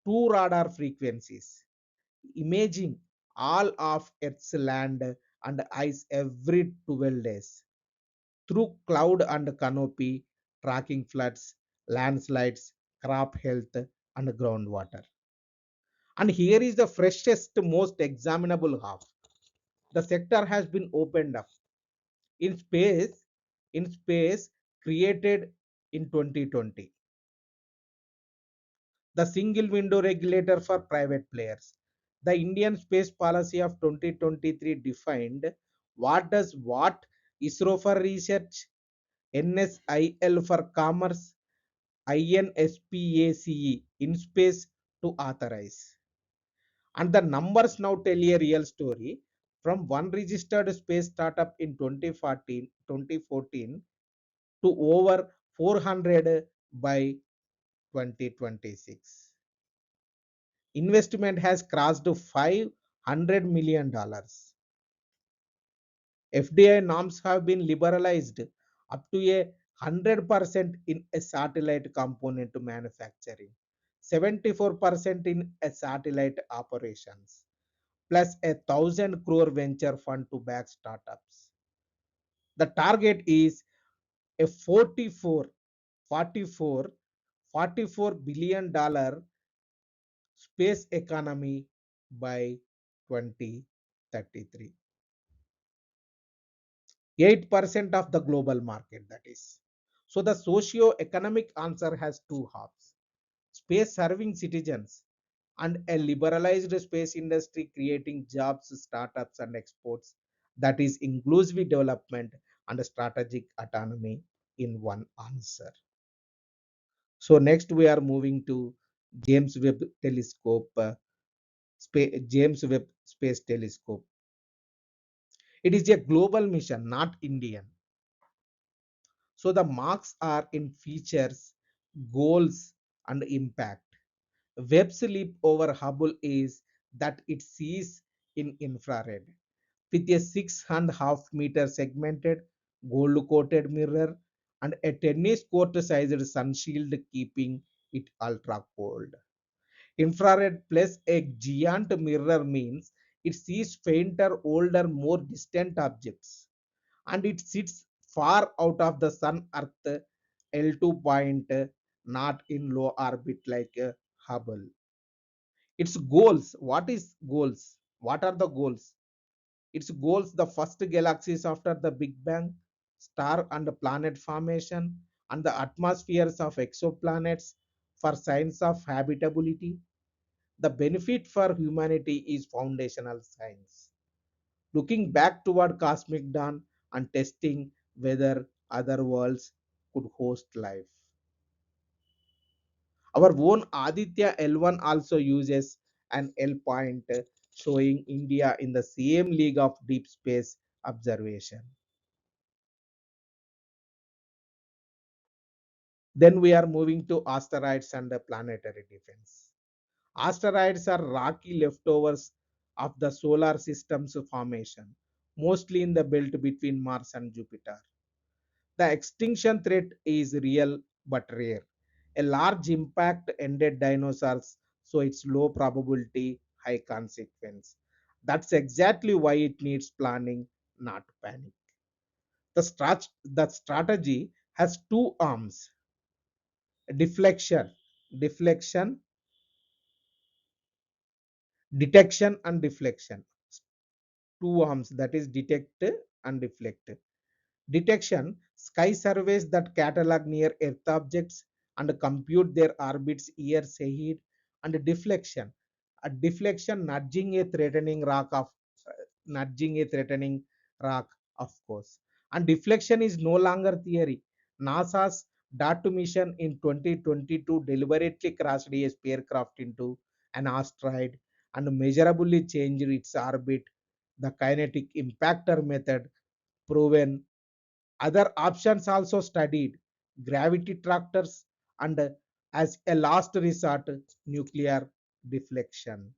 two radar frequencies, imaging all of Earth's land and ice every 12 days, through cloud and canopy, tracking floods, landslides, crop health, and groundwater. And here is the freshest, most examinable half. The sector has been opened up in space, in space created in 2020. The single window regulator for private players. The Indian space policy of 2023 defined what ISRO for research, NSIL for commerce, INSPACE in space to authorize. And the numbers now tell a real story. From one registered space startup in 2014 to over 400 by 2026. Investment has crossed $500 million. FDI norms have been liberalized up to 100% in a satellite component manufacturing, 74% in a satellite operations, plus 1,000 crore venture fund to back startups. The target is a 44 $44 billion space economy by 2030. 33. 8% of the global market, that is. So the socio-economic answer has two halves: space serving citizens and a liberalized space industry creating jobs, startups, and exports, that is inclusive development and strategic autonomy in one answer. So next we are moving to James Webb Telescope, James Webb Space Telescope. It is a global mission, not Indian. So the marks are in features, goals, and impact. Webb's leap over Hubble is that it sees in infrared with a 6.5-meter segmented gold coated mirror and a tennis court sized sun shield keeping it ultra cold. Infrared plus a giant mirror means it sees fainter, older, more distant objects, and it sits far out of the sun earth L2 point, not in low orbit like Hubble. Its goals. What is goals? What are the goals? Its goals: the first galaxies after the Big Bang, star and planet formation, and the atmospheres of exoplanets for signs of habitability. The benefit for humanity is foundational science, looking back toward cosmic dawn and testing whether other worlds could host life. Our own Aditya L1 also uses an L point, showing India in the same league of deep space observation. Then we are moving to asteroids and the planetary defense. Asteroids are rocky leftovers of the solar system's formation, mostly in the belt between Mars and Jupiter. The extinction threat is real but rare. A large impact ended dinosaurs, so it's low probability, high consequence. That's exactly why it needs planning, not panic. The strategy has two arms: deflection, deflection, detection, and deflection. Two arms, that is detect and deflect. Detection: sky surveys that catalog near Earth objects and compute their orbits years ahead. And deflection: a deflection nudging a threatening rock, of course. And deflection is no longer theory. NASA's DART mission in 2022 deliberately crashed a spacecraft into an asteroid and measurably changed its orbit. The kinetic impactor method proven. Other options also studied: gravity tractors and, as a last resort, nuclear deflection.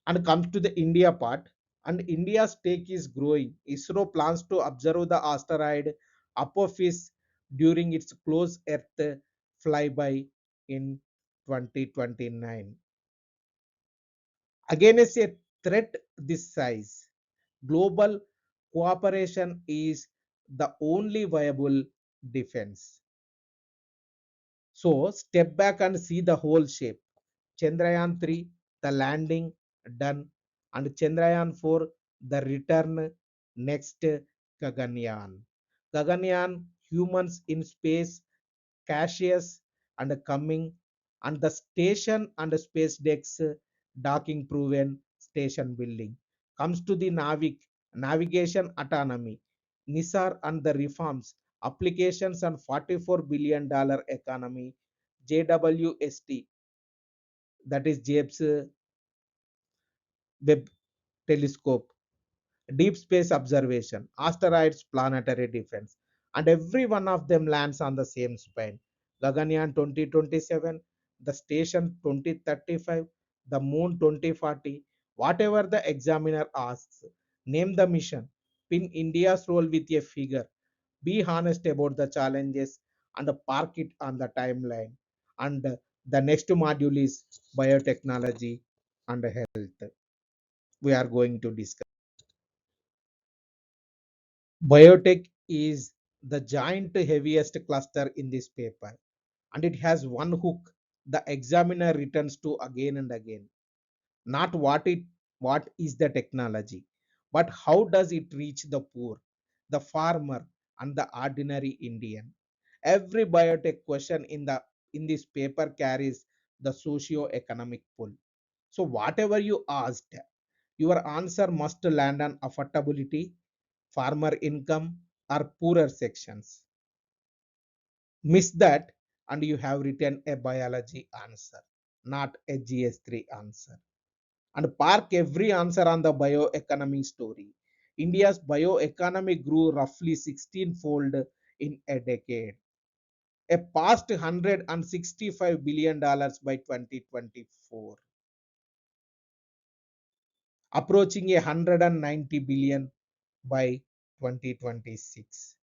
And comes to the India part, and India's stake is growing. ISRO plans to observe the asteroid Apophis during its close Earth flyby in 2029. Against a threat this size, global cooperation is the only viable defense. So step back and see the whole shape. Chandrayaan 3, the landing done, and Chandrayaan 4, the return. Next, Gaganyaan. Gaganyaan, humans in space, cautious and coming, and the station and space decks, docking proven, station building. Comes to the NavIC, navigation autonomy, NISAR and the reforms, applications and $44 billion economy, JWST, that is James Webb Telescope, deep space observation, asteroids, planetary defense, and every one of them lands on the same spine. Gaganyaan 2027, the station 2035, the moon 2040. Whatever the examiner asks, name the mission, pin India's role with a figure, be honest about the challenges, and park it on the timeline. And the next module is biotechnology and health. We are going to discuss. Biotech is the giant heaviest cluster in this paper, and it has one hook, the examiner returns to again and again. Not what is the technology, but how does it reach the poor, the farmer, and the ordinary Indian. Every biotech question in this paper carries the socio-economic pull. So whatever you asked, your answer must land on affordability, farmer income, or poorer sections. Miss that, and you have written a biology answer, not a GS3 answer. And park every answer on the bioeconomy story. India's bioeconomy grew roughly 16-fold in a decade, a past $165 billion by 2024, approaching 190 billion by 2026,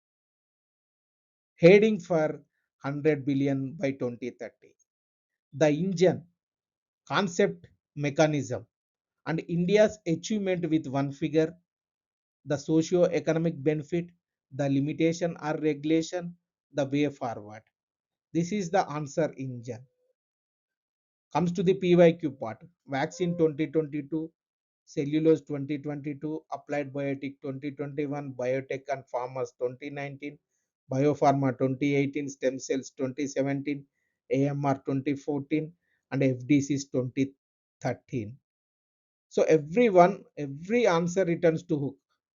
heading for 100 billion by 2030. The engine, concept, mechanism, and India's achievement with one figure, the socio-economic benefit, the limitation or regulation, the way forward. This is the answer engine. Comes to the PYQ part. Vaccine 2022, Cellulose 2022, Applied Biotic 2021, Biotech and Farmers 2019, Biopharma 2018, Stem Cells 2017, AMR 2014, and FDCs 2013. So every answer returns to hook.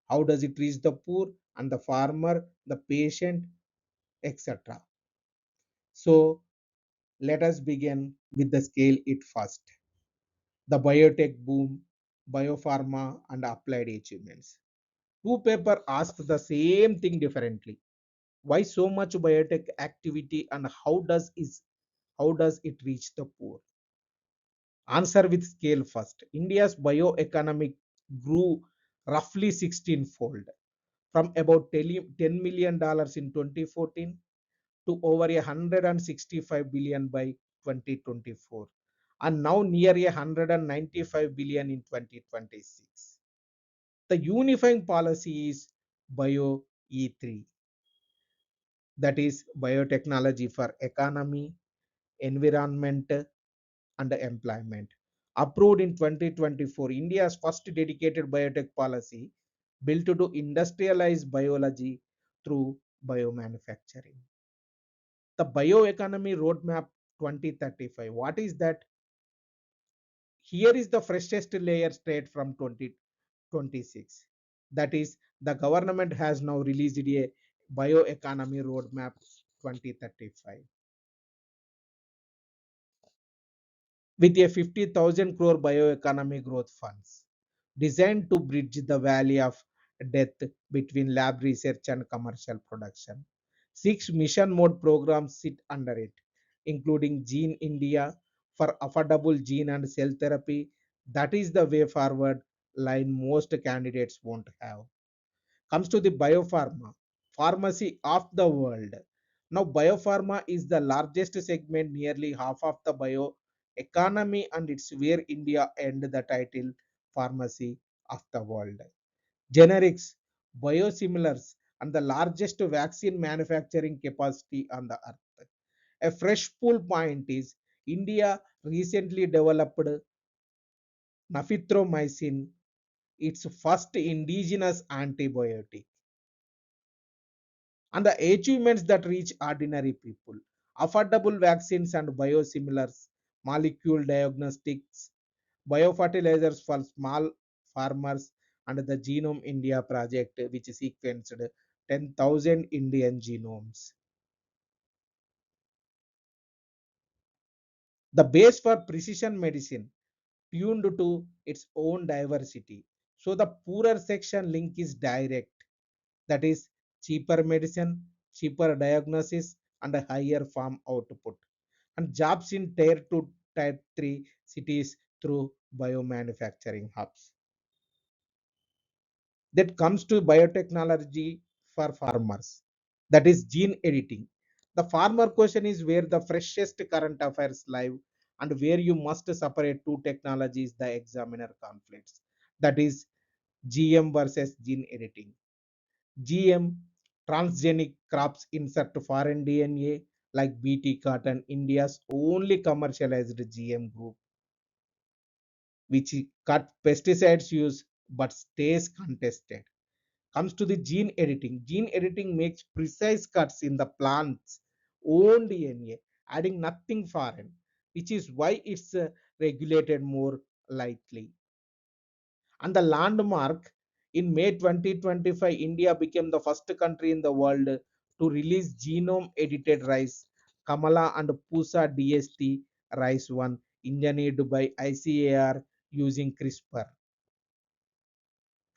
How does it reach the poor and the farmer, the patient, etc. So let us begin with the scale it first. The biotech boom, biopharma, and applied achievements. Two paper asked the same thing differently. Why so much biotech activity and how does it reach the poor? Answer with scale first. India's bioeconomic grew roughly 16-fold from about $10 million in 2014 to over 165 billion by 2024 and now near 195 billion in 2026. The unifying policy is Bio E3, that is biotechnology for economy, environment, and employment. Approved in 2024, India's first dedicated biotech policy built to industrialize biology through biomanufacturing. The bioeconomy roadmap 2035. What is that? Here is the freshest layer straight from 2026. That is, the government has now released a bioeconomy roadmap 2035 with a 50,000 crore bioeconomy growth funds designed to bridge the valley of death between lab research and commercial production. Six mission mode programs sit under it, including Gene India for affordable gene and cell therapy. That is the way forward line most candidates won't have. Comes to the biopharma, pharmacy of the world. Now, biopharma is the largest segment, nearly half of the bio economy, and it's where India earned the title pharmacy of the world. Generics, biosimilars, and the largest vaccine manufacturing capacity on the earth. A fresh pool point is India recently developed nafithromycin, its first indigenous antibiotic, and the achievements that reach ordinary people. Affordable vaccines and biosimilars, molecule diagnostics, biofertilizers for small farmers, and the Genome India project, which sequenced 10,000 Indian genomes. The base for precision medicine, tuned to its own diversity. So the poorer section link is direct, that is, cheaper medicine, cheaper diagnosis, and a higher farm output, and jobs in tier 2, tier 3 cities through biomanufacturing hubs. That comes to biotechnology for farmers, that is gene editing. The farmer question is where the freshest current affairs live and where you must separate two technologies the examiner conflicts, that is GM versus gene editing. GM, transgenic crops insert foreign DNA, like BT Cotton, India's only commercialized GM group, which cut pesticides use but stays contested. Comes to the gene editing. Gene editing makes precise cuts in the plant's own DNA, adding nothing foreign, which is why it's regulated more lightly. And the landmark in May 2025, India became the first country in the world to release genome edited rice, Kamala and Pusa DST rice 1, engineered by ICAR using CRISPR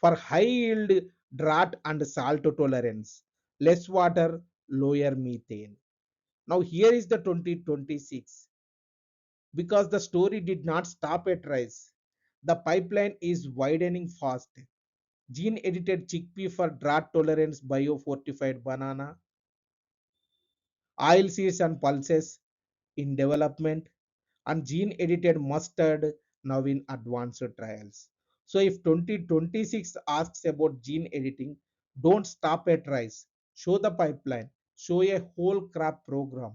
for high yield drought and salt tolerance, less water, lower methane. Now, here is the 2026 because the story did not stop at rice. The pipeline is widening fast. Gene edited chickpea for drought tolerance, biofortified banana, oil seeds and pulses in development, and gene edited mustard now in advanced trials. So, if 2026 asks about gene editing, don't stop at rice. Show the pipeline, show a whole crop program,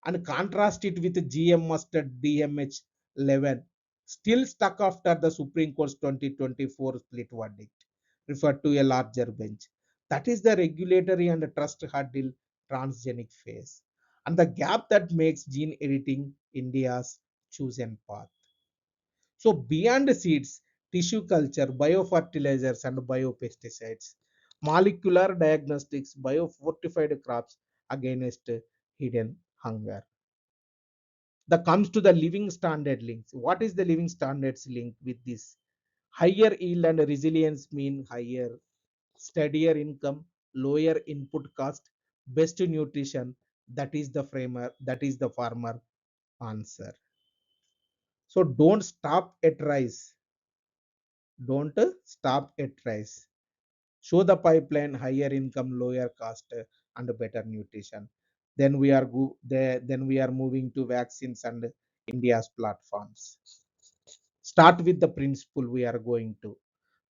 and contrast it with GM mustard DMH11, still stuck after the Supreme Court's 2024 split verdict, referred to a larger bench. That is the regulatory and trust hurdle transgenic phase, and the gap that makes gene editing India's chosen path. So, beyond seeds, tissue culture, biofertilizers, and biopesticides, molecular diagnostics, biofortified crops against hidden hunger. That comes to the living standard links. What is the living standards link with this? Higher yield and resilience mean higher, steadier income, lower input cost, best nutrition. That is the framer, that is the farmer answer. So don't stop at rice. Don't stop at rice. Show the pipeline, higher income, lower cost, and better nutrition. Then then we are moving to vaccines and India's platforms. Start with the principle we are going to.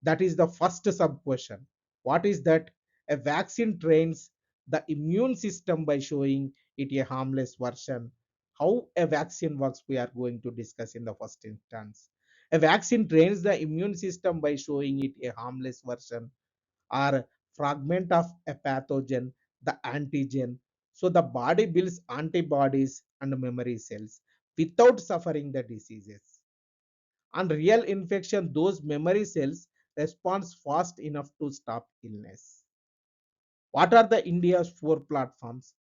That is the first sub question. What is that? A vaccine trains the immune system by showing it a harmless version. How a vaccine works, we are going to discuss in the first instance. A vaccine trains the immune system by showing it a harmless version or fragment of a pathogen, the antigen. So the body builds antibodies and memory cells without suffering the diseases. On real infection, those memory cells responds fast enough to stop illness. What are the India's four platforms?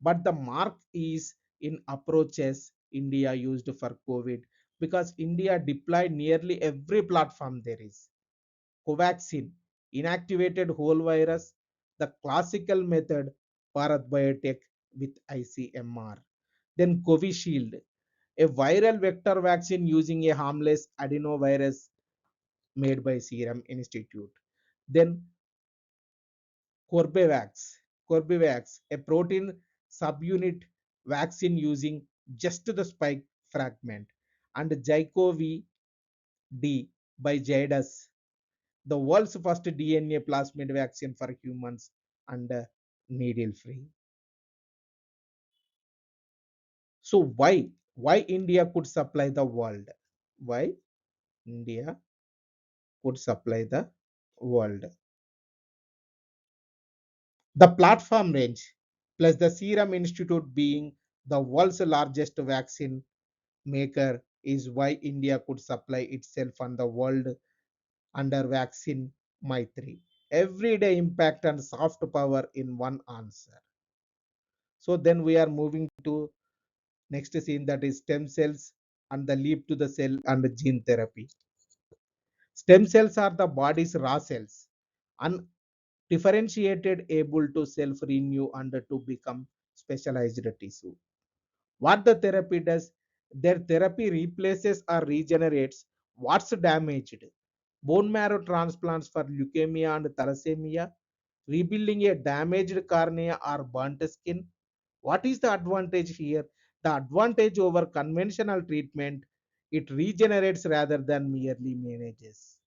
But the mark is in approaches India used for COVID because India deployed nearly every platform there is. Covaxin, inactivated whole virus, the classical method, Bharat Biotech with ICMR. Then Covishield, a viral vector vaccine using a harmless adenovirus made by Serum Institute. Then Corbevax, Corbevax, a protein subunit vaccine using just the spike fragment. And Zycov D by JWST, the world's first DNA plasmid vaccine for humans and needle free. So why India could supply the world? Why India could supply the world? The platform range plus the Serum Institute being the world's largest vaccine maker is why India could supply itself and the world under vaccine Maitri. Everyday impact and soft power in one answer. So then we are moving to next scene, that is stem cells and the leap to the cell and gene therapy. Stem cells are the body's raw cells, undifferentiated, able to self renew and to become specialized tissue. What the therapy does? Their therapy replaces or regenerates what's damaged. Bone marrow transplants for leukemia and thalassemia, rebuilding a damaged cornea or burnt skin. What is the advantage here? The advantage over conventional treatment, it regenerates rather than merely manages.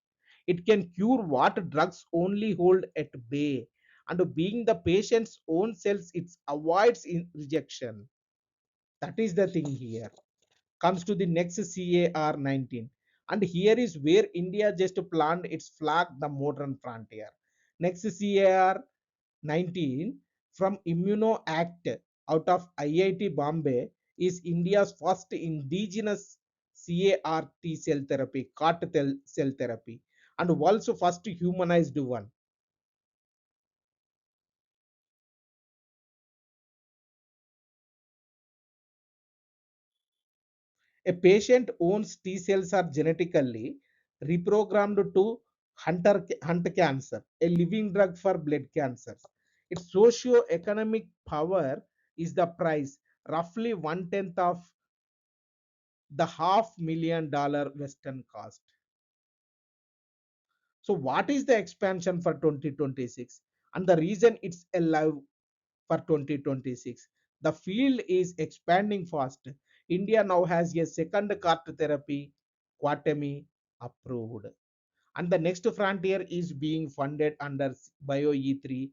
It can cure what drugs only hold at bay, and being the patient's own cells, it avoids rejection. That is the thing here. Comes to the next CAR 19. And here is where India just planned its flag, the modern frontier. Next CAR 19 from Immuno Act out of IIT Bombay is India's first indigenous CAR T cell therapy, CAR T cell therapy, and world's first humanized one. A patient owns T cells are genetically reprogrammed to hunt cancer, a living drug for blood cancers. Its socio-economic power is the price, roughly one tenth of the $500,000 Western cost. So, what is the expansion for 2026? And the reason it's alive for 2026. The field is expanding fast. India now has a second CAR therapy, Quatemi, approved. And the next frontier is being funded under BioE3,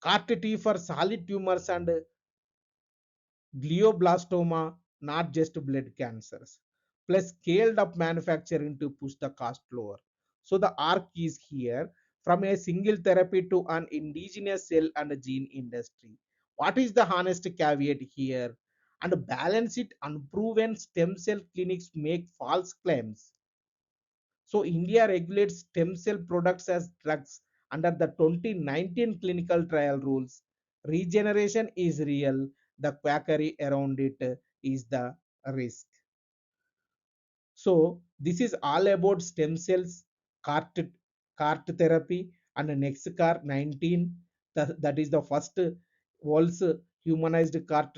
CAR T for solid tumors and glioblastoma, not just blood cancers, plus scaled up manufacturing to push the cost lower. So the arc is here from a single therapy to an indigenous cell and gene industry. What is the honest caveat here? And balance it, unproven stem cell clinics make false claims. So India regulates stem cell products as drugs under the 2019 clinical trial rules. Regeneration is real. The quackery around it is the risk. So this is all about stem cells, CART, CART therapy, and next CAR 19. That is the first world's humanized CART,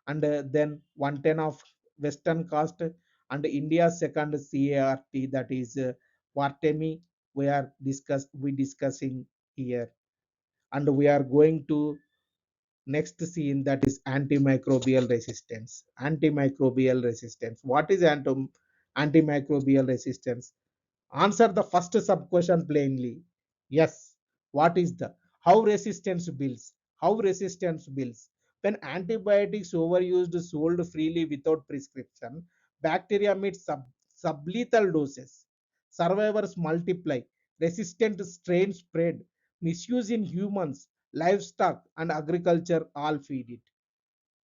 and then 110 of Western cost, and India's second CART, that is Vartemi. We discussing here, and we are going to next scene, that is antimicrobial resistance. Antimicrobial resistance. What is antimicrobial resistance? Answer the first sub question plainly. Yes. What is the how resistance builds? How resistance builds? When antibiotics overused sold freely without prescription, bacteria meet sublethal doses. Survivors multiply. Resistant strains spread. Misuse in humans, livestock, and agriculture all feed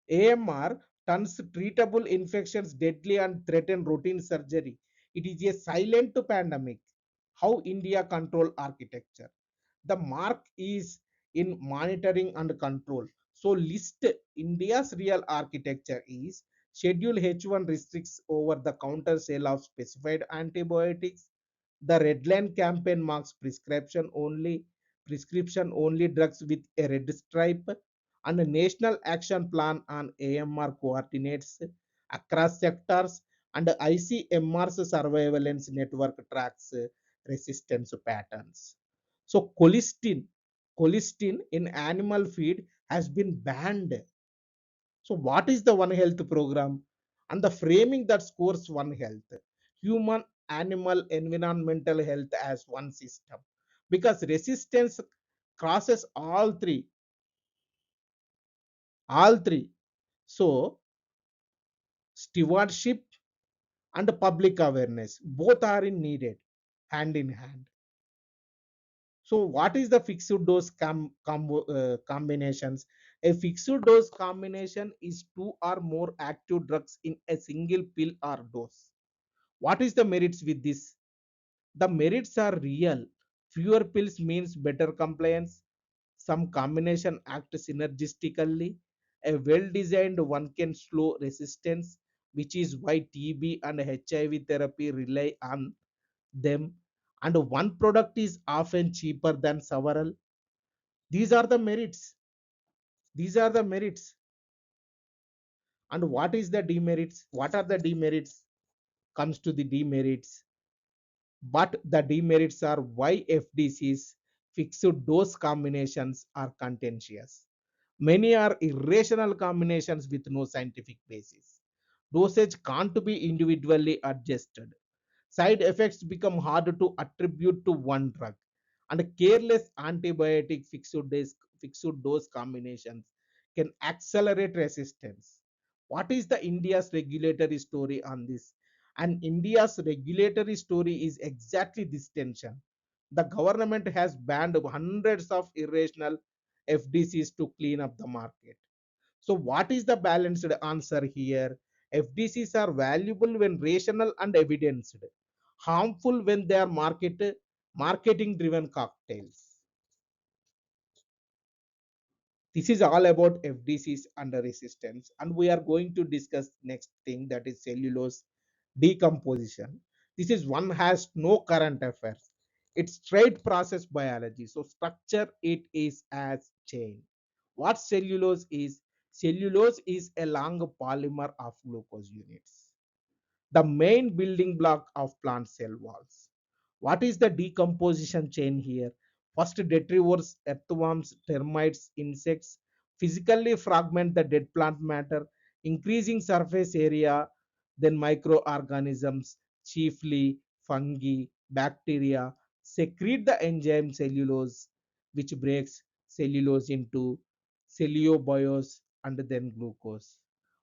it. AMR turns treatable infections deadly and threaten routine surgery. It is a silent pandemic. How India control architecture. The mark is in monitoring and control. So list India's real architecture is Schedule H1 restricts over the counter sale of specified antibiotics. The red line campaign marks prescription only drugs with a red stripe, and a national action plan on AMR coordinates across sectors, and ICMR's surveillance network tracks resistance patterns. So colistin in animal feed has been banned. So what is the One Health program? And the framing that scores One Health: human, animal, environmental health as one system. Because resistance crosses all three. So stewardship and public awareness both are in needed hand in hand. So what is the fixed dose combinations? A fixed dose combination is two or more active drugs in a single pill or dose. What is the merits with this? The merits are real. Fewer pills means better compliance. Some combination act synergistically. A well-designed one can slow resistance, which is why TB and HIV therapy rely on them. And one product is often cheaper than several. These are the merits. These are the merits. And what is the demerits? What are the demerits? Comes to the demerits. But the demerits are why FDCs, fixed dose combinations, are contentious. Many are irrational combinations with no scientific basis. Dosage can't be individually adjusted. Side effects become hard to attribute to one drug. and careless antibiotic fixed dose combinations can accelerate resistance. What is the India's regulatory story on this? And India's regulatory story is exactly this tension. The government has banned hundreds of irrational FDCs to clean up the market. So, what is the balanced answer here? FDCs are valuable when rational and evidenced, harmful when they are marketing driven cocktails. This is all about FDCs under resistance, and we are going to discuss next thing, that is cellulose decomposition. This is one has no current affairs. It's straight process biology. So structure it is as chain. What cellulose is? Cellulose is a long polymer of glucose units, the main building block of plant cell walls. What is the decomposition chain here? First, detritivores, earthworms, termites, insects physically fragment the dead plant matter, increasing surface area. Then, microorganisms, chiefly fungi, bacteria, secrete the enzyme cellulose, which breaks cellulose into cellulobiose and then glucose.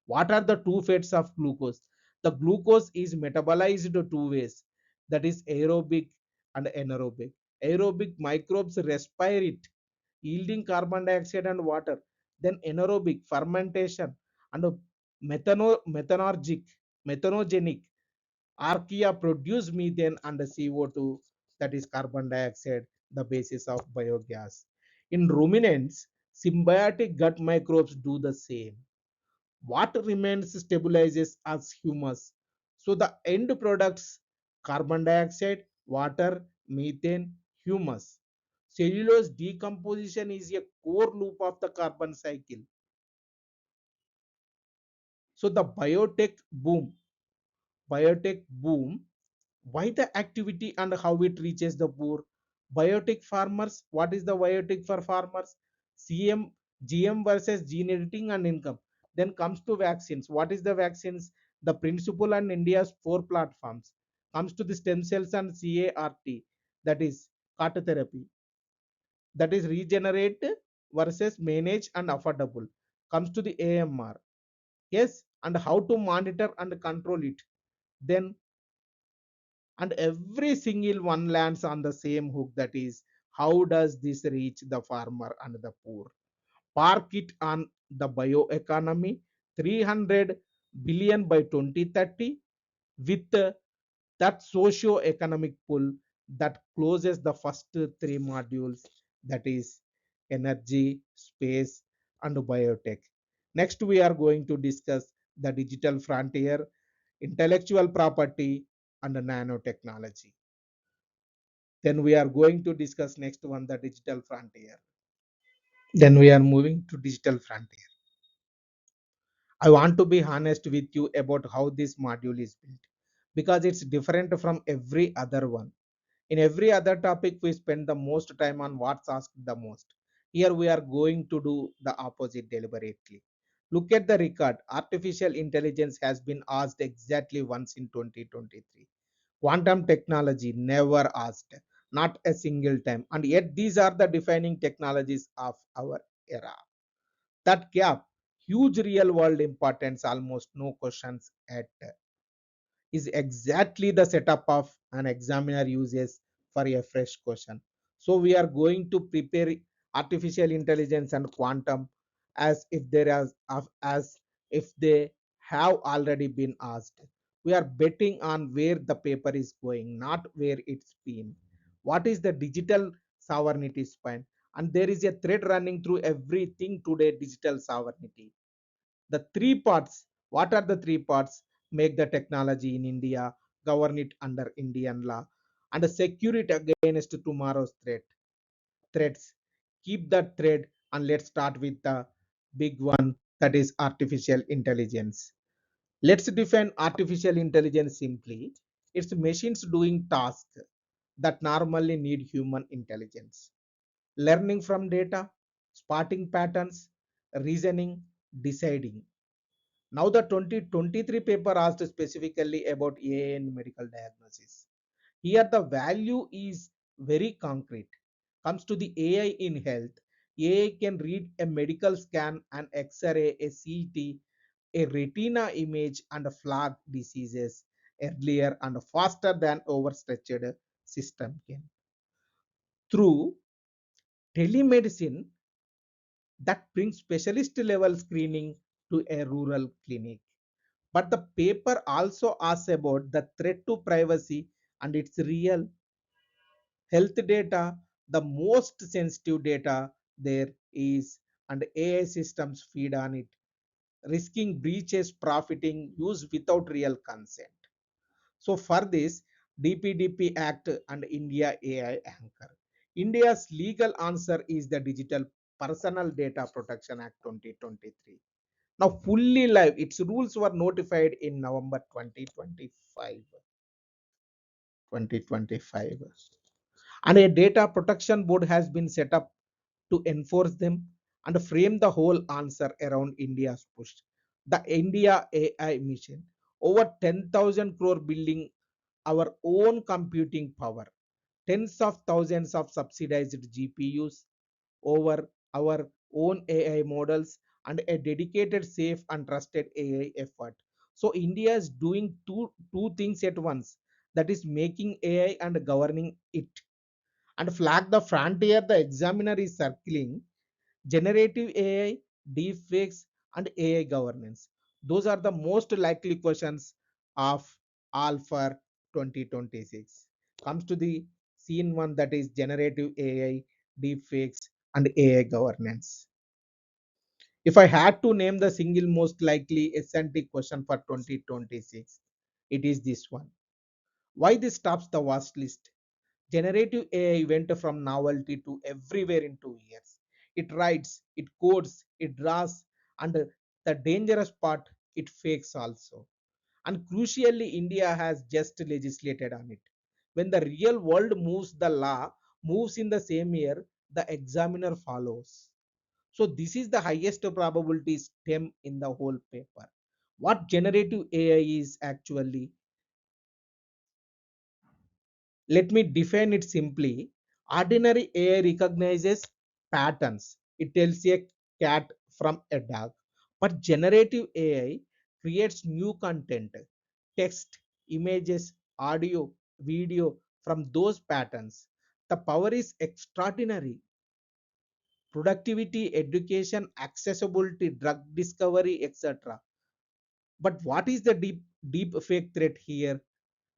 What are the two fates of glucose? The glucose is metabolized two ways, that is aerobic and anaerobic. Aerobic microbes respire it, yielding carbon dioxide and water. Then anaerobic fermentation and methanogenic archaea produce methane and CO2, that is carbon dioxide, the basis of biogas. In ruminants, symbiotic gut microbes do the same. What remains stabilizes as humus. So the end products, carbon dioxide, water, methane, humus. Cellulose decomposition is a core loop of the carbon cycle. So the biotech boom, why the activity and how it reaches the poor? Biotech farmers, what is the biotech for farmers? GM versus gene editing and income. Then comes to vaccines. What is the vaccines? The principle and India's four platforms. Comes to the stem cells and CART, that is CAR therapy, that is regenerate versus manage and affordable. Comes to the AMR, yes, and how to monitor and control it. Then, and every single one lands on the same hook, that is how does this reach the farmer and the poor? Park it on the bioeconomy, 300 billion by 2030, with that socio-economic pull that closes the first three modules, that is energy, space, and biotech. Next, we are going to discuss the digital frontier, intellectual property, and nanotechnology. Then we are going to discuss next one, the digital frontier. Then we are moving to digital frontier. I want to be honest with you about how this module is built, because it's different from every other one. In every other topic, we spend the most time on what's asked the most. Here we are going to do the opposite deliberately. Look at the record. Artificial intelligence has been asked exactly once in 2023. Quantum technology never asked, not a single time. And yet these are the defining technologies of our era. That gap, huge real world importance, almost no questions at, is exactly the setup of an examiner uses for a fresh question. So we are going to prepare artificial intelligence and quantum as if as if they have already been asked. We are betting on where the paper is going, not where it's been. What is the digital sovereignty span? And there is a thread running through everything today, digital sovereignty. The three parts, what are the three parts? Make the technology in India, govern it under Indian law, and secure it against tomorrow's threats. Keep that thread, and let's start with the big one, that is artificial intelligence. Let's define artificial intelligence simply. It's machines doing tasks that normally need human intelligence, learning from data, spotting patterns, reasoning, deciding. Now, the 2023 paper asked specifically about AI in medical diagnosis. Here, the value is very concrete. Comes to the AI in health, AI can read a medical scan, an X-ray, a CT, a retina image, and flag diseases earlier and faster than overstretched system can. Through telemedicine, that brings specialist level screening to a rural clinic. But the paper also asks about the threat to privacy and its real health data, the most sensitive data there is, and AI systems feed on it, risking breaches, profiting, use without real consent. So for this, DPDP Act and India AI Anchor. India's legal answer is the Digital Personal Data Protection Act 2023. Now fully live, its rules were notified in November 2025. 2025. And a data protection board has been set up to enforce them and frame the whole answer around India's push. The India AI mission, over 10,000 crore building our own computing power, tens of thousands of subsidized GPUs, over our own AI models, and a dedicated, safe, and trusted AI effort. So India is doing two things at once, that is making AI and governing it. And flag the frontier, the examiner is circling generative AI, deepfakes, and AI governance. Those are the most likely questions of all for 2026. Comes to the scene one, that is generative AI, deepfakes, and AI governance. If I had to name the single most likely eccentric question for 2026, it is this one. Why this tops the vast list? Generative AI went from novelty to everywhere in 2 years. It writes, it codes, it draws, and the dangerous part, it fakes also. And crucially, India has just legislated on it. When the real world moves, the law moves in the same year, the examiner follows. So this is the highest probability stem in the whole paper. What generative AI is actually, let me define it simply. Ordinary AI recognizes patterns. It tells a cat from a dog. But generative AI creates new content, text, images, audio, video from those patterns. The power is extraordinary. Productivity, education, accessibility, drug discovery, etc. But what is the deep fake threat here?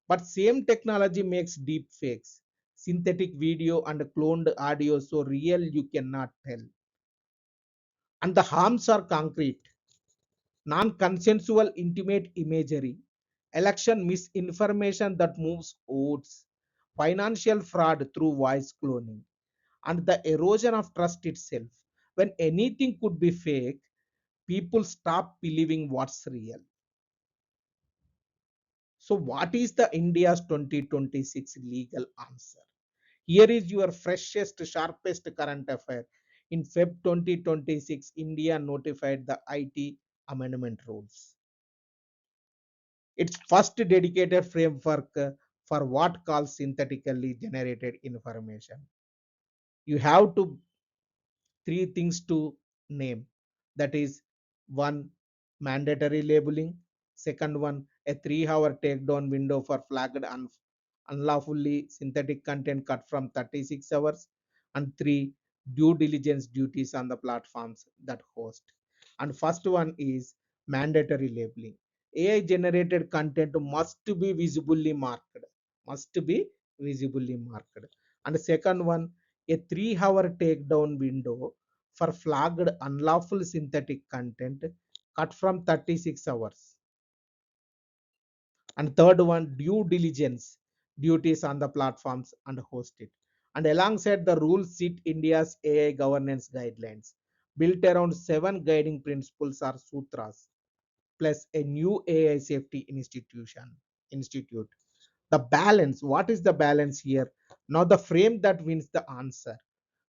But same technology makes deep fakes, synthetic video and cloned audio so real you cannot tell. And the harms are concrete: non-consensual intimate imagery, election misinformation that moves votes, financial fraud through voice cloning, and the erosion of trust itself. When anything could be fake, people stop believing what's real. So, what is the India's 2026 legal answer? Here is your freshest, sharpest current affair. In Feb 2026, India notified the IT amendment rules. Its first dedicated framework for what calls synthetically generated information. You have to three things to name. That is, one, mandatory labeling. Second one, a 3 hour takedown window for flagged unlawfully synthetic content cut from 36 hours. And three, due diligence duties on the platforms that host. And first one is mandatory labeling. AI generated content must be visibly marked. Must be visibly marked. And second one, a 3 hour takedown window for flagged unlawful synthetic content cut from 36 hours. And third one, due diligence duties on the platforms and host it. And alongside the rules sit India's AI governance guidelines, built around 7 guiding principles or sutras, plus a new AI safety institute. The balance, what is the balance here? Now the frame that wins the answer.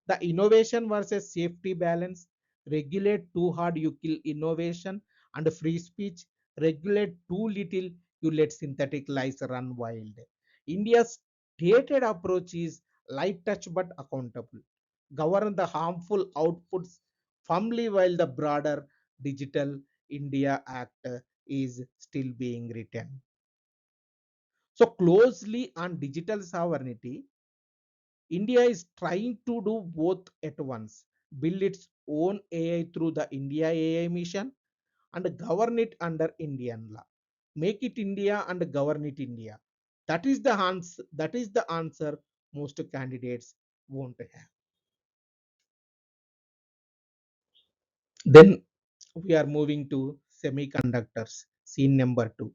The innovation versus safety balance. Regulate too hard, you kill innovation and free speech. Regulate too little, you let synthetic lies run wild. India's stated approach is light touch but accountable, govern the harmful outputs firmly while the broader Digital India Act is still being written. So closely on digital sovereignty, India is trying to do both at once, build its own AI through the India AI mission and govern it under Indian law. Make it India and govern it India. That is the answer most candidates won't have. Then we are moving to semiconductors, scene number two.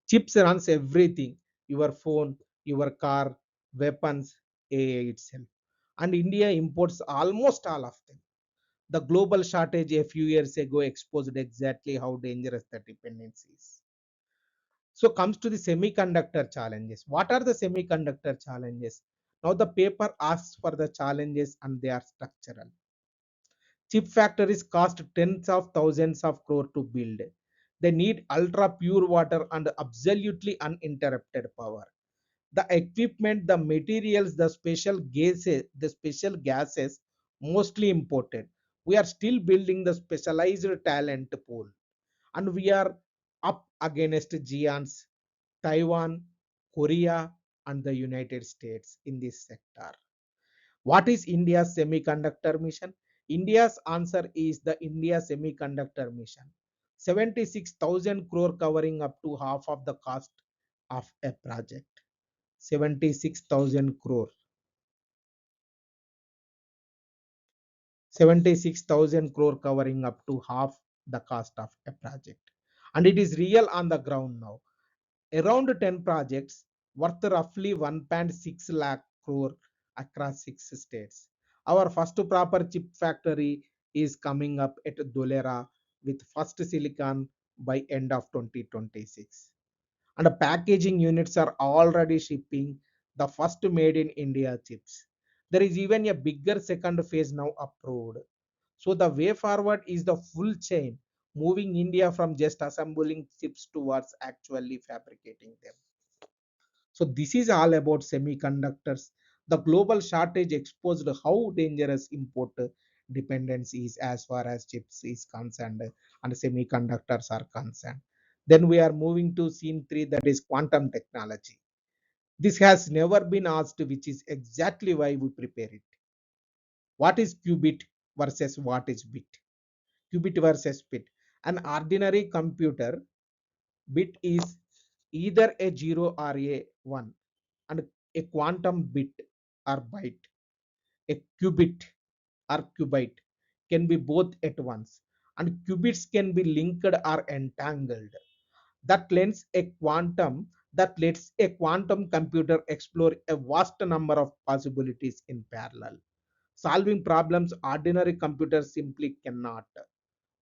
Chips runs everything, your phone, your car, weapons, AI itself. And India imports almost all of them. The global shortage a few years ago exposed exactly how dangerous the dependency is. So comes to the semiconductor challenges. What are the semiconductor challenges? Now the paper asks for the challenges and they are structural. Chip factories cost tens of thousands of crore to build. They need ultra pure water and absolutely uninterrupted power. The equipment, the materials, the special gases mostly imported. We are still building the specialized talent pool and we are up against giants Taiwan, Korea, and the United States in this sector. What is India's semiconductor mission? India's answer is the India Semiconductor Mission. 76,000 crore covering up to half of the cost of a project. 76,000 crore. 76,000 crore covering up to half the cost of a project. And it is real on the ground now. Around 10 projects worth roughly 1.6 lakh crore across 6 states. Our first proper chip factory is coming up at Dolera with first silicon by end of 2026. And the packaging units are already shipping the first made in India chips. There is even a bigger second phase now approved. So the way forward is the full chain, moving India from just assembling chips towards actually fabricating them. So this is all about semiconductors. The global shortage exposed how dangerous import dependence is as far as chips is concerned and semiconductors are concerned. Then we are moving to scene three, that is quantum technology. This has never been asked, which is exactly why we prepare it. What is qubit versus what is bit? Qubit versus bit. An ordinary computer bit is either a 0 or a 1, and a quantum bit or byte, a qubit or qubit can be both at once, and qubits can be linked or entangled. That lets a quantum computer explore a vast number of possibilities in parallel, solving problems ordinary computers simply cannot.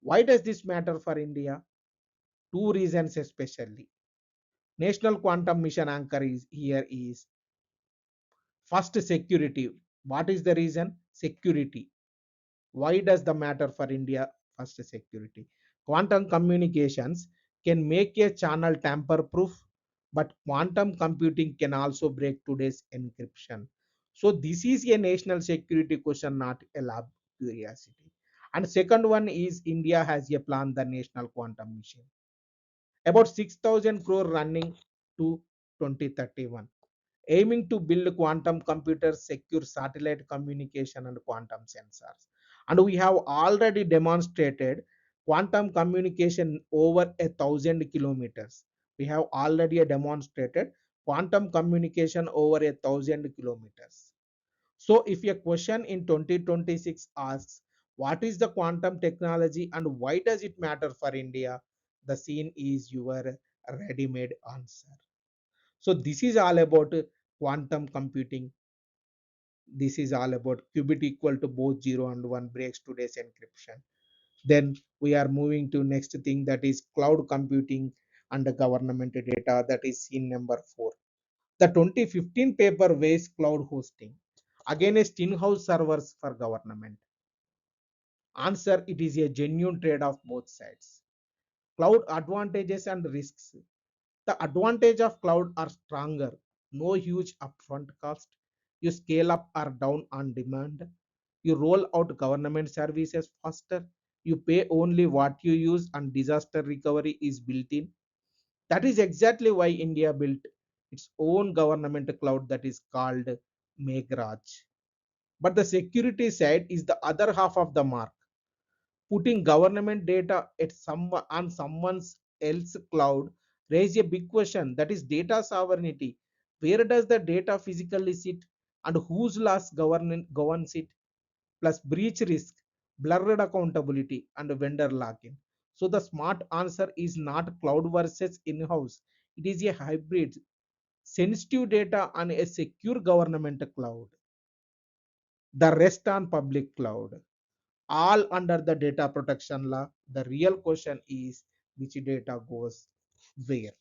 Why does this matter for India? Two reasons especially. National Quantum Mission anchor is here is first security. What is the reason? Security. Why does the matter for India? First security. Quantum communications can make a channel tamper proof, but quantum computing can also break today's encryption. So this is a national security question, not a lab curiosity. And second one is India has a plan, the National Quantum Mission. About 6,000 crore running to 2031, aiming to build quantum computers, secure satellite communication, and quantum sensors. And we have already demonstrated quantum communication over 1,000 kilometers. We have already demonstrated quantum communication over 1,000 kilometers. So, if a question in 2026 asks, what is the quantum technology and why does it matter for India? The scene is your ready made answer. So, this is all about quantum computing. This is all about qubit equal to both 0 and 1 breaks today's encryption. Then we are moving to next thing, that is cloud computing and the government data, that is scene number 4. The 2015 paper weighs cloud hosting against in-house servers for government. Answer, it is a genuine trade of both sides. Cloud advantages and risks. The advantage of cloud are stronger, no huge upfront cost, You scale up or down on demand. You roll out government services faster. You pay only what you use, and disaster recovery is built in. That is exactly why India built its own government cloud that is called Meghraj. But the security side is the other half of the mark. Putting government data at on someone's else cloud raise a big question, that is data sovereignty. Where does the data physically sit, and whose laws governs it? Plus breach risk, blurred accountability, and vendor lock-in. So the smart answer is not cloud versus in-house. It is a hybrid, sensitive data on a secure government cloud, the rest on public cloud, all under the data protection law. The real question is which data goes where.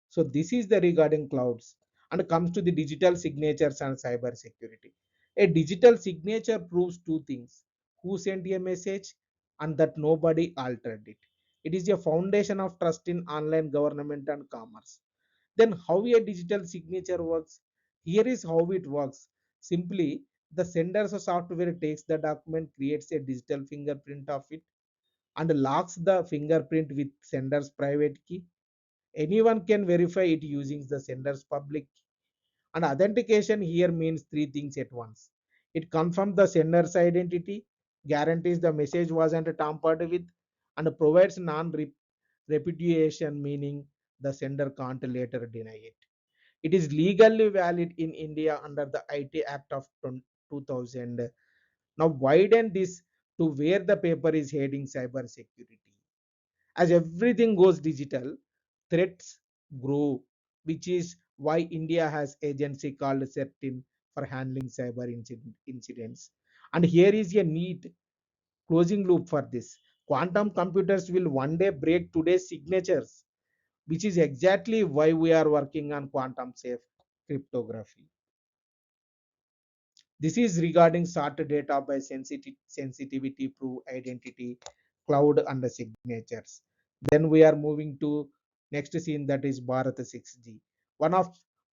So this is the regarding clouds, and comes to the digital signatures and cyber security. A digital signature proves two things: who sent a message and that nobody altered it. It is a foundation of trust in online government and commerce. Then how a digital signature works? Here is how it works. Simply, the sender's software takes the document, creates a digital fingerprint of it, and locks the fingerprint with sender's private key. Anyone can verify it using the sender's public key. And authentication here means three things at once. It confirms the sender's identity, guarantees the message wasn't tampered with, and provides non-repudiation, meaning the sender can't later deny it. It is legally valid in India under the IT Act of 2000. Now widen this to where the paper is heading: cyber security. As everything goes digital, threats grow, which is why India has agency called CERTIN for handling cyber incidents. And here is a neat closing loop for this. Quantum computers will one day break today's signatures, which is exactly why we are working on quantum safe cryptography. This is regarding sort data by sensitivity, proof, identity, cloud, and the signatures. Then we are moving to next scene, that is Bharat 6G.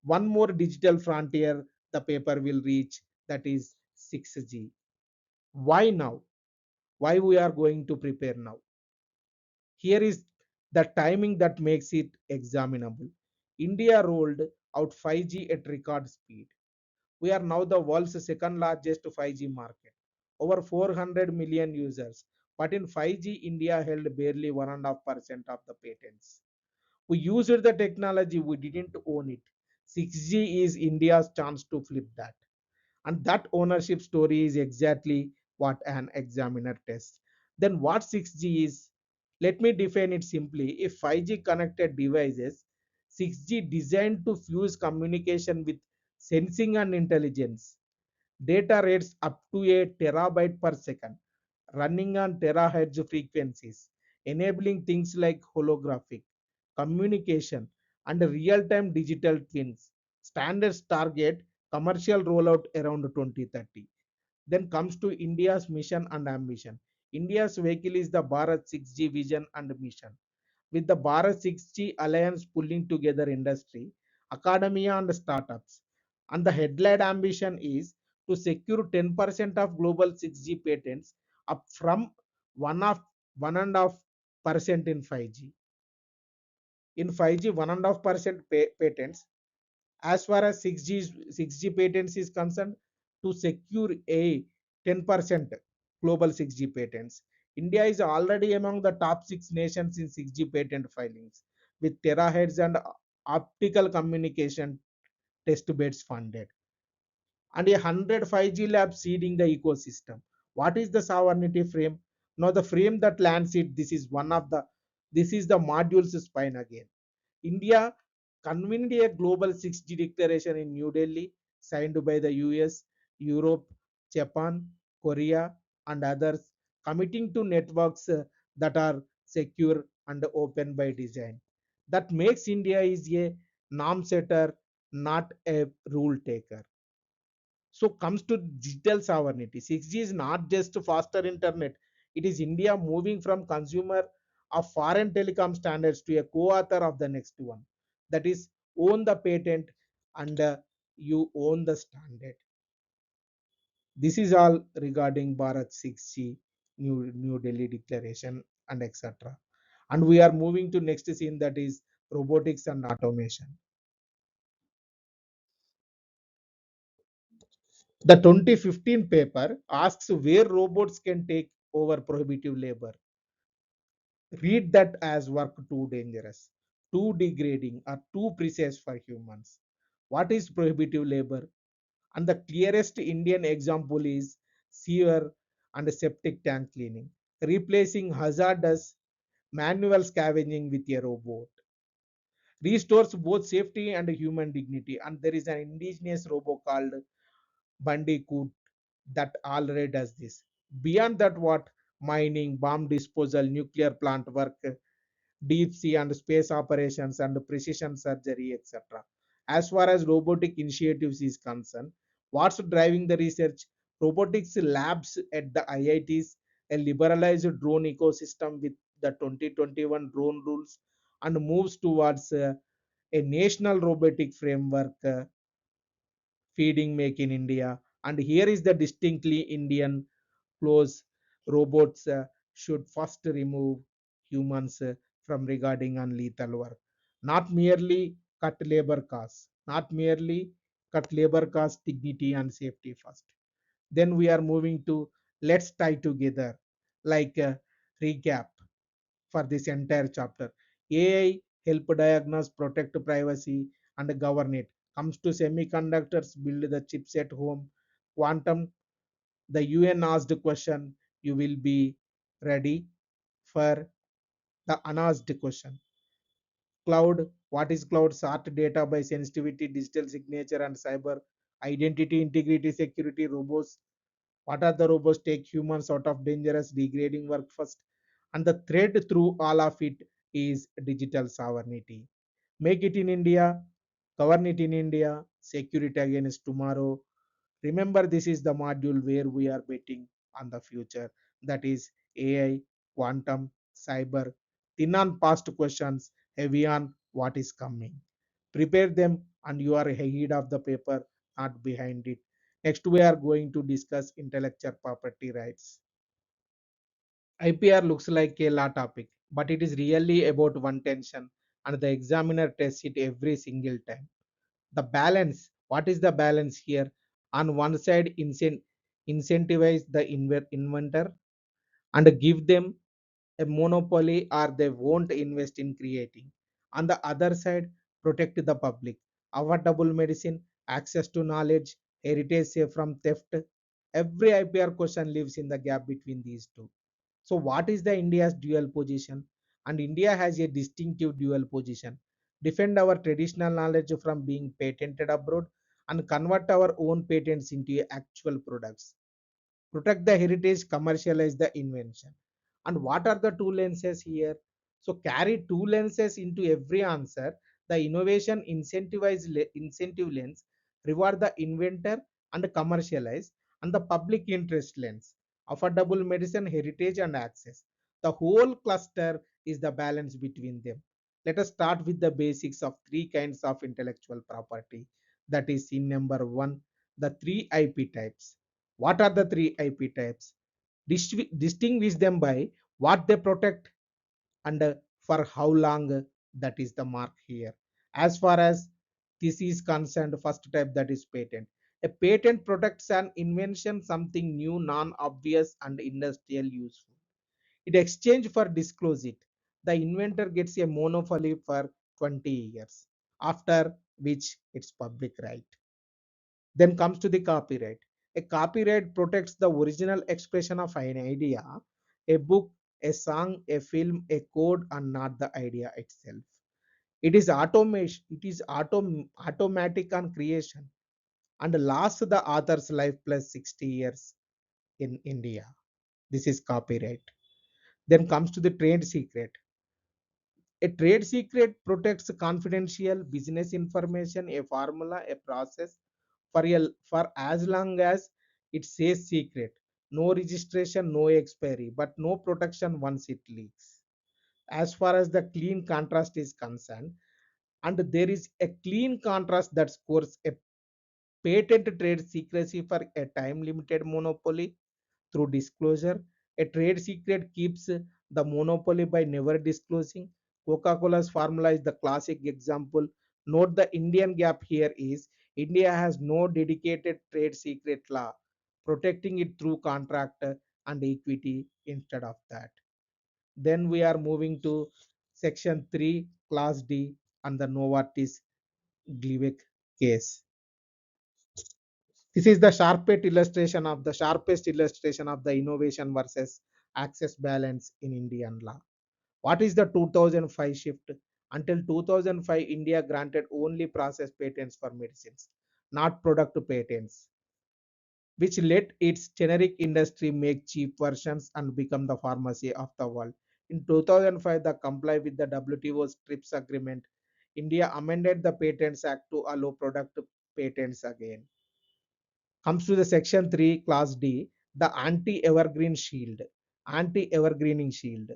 One more digital frontier the paper will reach, that is 6G. Why now? Why we are going to prepare now? Here is the timing that makes it examinable. India rolled out 5G at record speed. We are now the world's second largest 5G market, over 400 million users. But in 5G, India held barely 1.5% of the patents. We used the technology, we didn't own it. 6G is India's chance to flip that. And that ownership story is exactly what an examiner tests. Then what 6G is? Let me define it simply. If 5G connected devices, 6G designed to fuse communication with sensing and intelligence, data rates up to a terabyte per second, running on terahertz frequencies, enabling things like holographic communication and real-time digital twins. Standards target commercial rollout around 2030. Then comes to India's mission and ambition. India's vehicle is the Bharat 6G vision and mission. With the Bharat 6G Alliance pulling together industry, academia, and startups. And the headline ambition is to secure 10% of global 6G patents, up from 1.5% in 5G. In 5G, 1.5% patents. As far as 6G patents is concerned, to secure a 10% global 6G patents. India is already among the top 6 nations in 6G patent filings, with terahertz and optical communication test beds funded, and 105G labs seeding the ecosystem. What is the sovereignty frame? Now the frame that lands it, this is the module's spine again. India convened a global 6G declaration in New Delhi, signed by the US, Europe, Japan, Korea, and others, committing to networks that are secure and open by design. That makes India is a norm setter, not a rule taker. So comes to digital sovereignty. 6G is not just faster internet. It is India moving from consumer of foreign telecom standards to a co-author of the next one. That is own the patent and you own the standard. This is all regarding Bharat 6G, New Delhi Declaration, and etc. And we are moving to next scene, that is robotics and automation. The 2015 paper asks where robots can take over prohibitive labor. Read that as work too dangerous, too degrading, or too precise for humans. What is prohibitive labor? And the clearest Indian example is sewer and septic tank cleaning, replacing hazardous manual scavenging with a robot. Restores both safety and human dignity. And there is an indigenous robot called Bandicoot that already does this. Beyond that, what mining, bomb disposal, nuclear plant work, deep sea and space operations, and precision surgery, etc. As far as robotic initiatives is concerned, what's driving the research? Robotics labs at the IITs, a liberalized drone ecosystem with the 2021 drone rules, and moves towards a national robotic framework, feeding make in India. And here is the distinctly Indian clause: robots should first remove humans from regarding unlethal work, not merely cut labor costs, not merely cut labor costs, dignity and safety first. Then we are moving to let's tie together, like recap for this entire chapter. AI help diagnose, protect privacy, and govern it. Comes to semiconductors, build the chips at home. Quantum, the UN asked the question, you will be ready for the unasked question. Cloud, what is cloud? Sort data by sensitivity, digital signature, and cyber identity, integrity, security. Robots, what are the robots? Take humans out of dangerous, degrading work first. And the thread through all of it is digital sovereignty. Make it in India, govern it in India, secure it against tomorrow. Remember, this is the module where we are betting on the future, that is AI, quantum, cyber, thin on past questions, heavy on what is coming. Prepare them, and you are ahead of the paper, not behind it. Next, we are going to discuss intellectual property rights. IPR looks like a law topic, but it is really about one tension, and the examiner tests it every single time. The balance, what is the balance here? On one side, incentivize the inventor and give them a monopoly, or they won't invest in creating. On the other side, protect the public, affordable medicine, access to knowledge, heritage safe from theft. Every IPR question lives in the gap between these two. So what is the India's dual position? And India has a distinctive dual position: defend our traditional knowledge from being patented abroad and convert our own patents into actual products. Protect the heritage, commercialize the invention. And what are the two lenses here? So carry two lenses into every answer. The innovation incentive lens, reward the inventor and commercialize, and the public interest lens, affordable medicine, heritage, and access. The whole cluster is the balance between them. Let us start with the basics of three kinds of intellectual property. That is in number one, the three IP types. What are the three IP types? Distinguish them by what they protect and for how long. That is the mark here. As far as this is concerned, first type, that is patent. A patent protects an invention, something new, non-obvious, and industrial useful. It exchange for disclose it. The inventor gets a monopoly for 20 years, after which it's public right. Then comes to the copyright. A copyright protects the original expression of an idea, a book, a song, a film, a code, and not the idea itself. It is automation, it is automatic on creation and lasts the author's life plus 60 years in India. This is copyright. Then comes to the trade secret. A trade secret protects confidential business information, a formula, a process for as long as it says secret. No registration, no expiry, but no protection once it leaks. As far as the clean contrast is concerned, and there is a clean contrast that scores a patent trade secrecy for a time limited monopoly through disclosure. A trade secret keeps the monopoly by never disclosing. Coca Cola's formula is the classic example. Note the Indian gap here is India has no dedicated trade secret law protecting it through contract and equity instead of that. Then we are moving to section 3, class D, and the Novartis Glivec case. This is the sharpest illustration of the innovation versus access balance in Indian law. What is the 2005 shift? Until 2005, India granted only process patents for medicines, not product patents, which let its generic industry make cheap versions and become the pharmacy of the world. In 2005, the comply with the WTO's TRIPS agreement, India amended the Patents Act to allow product patents again. Comes to the section 3, class D, the anti-evergreen shield, anti-evergreening shield.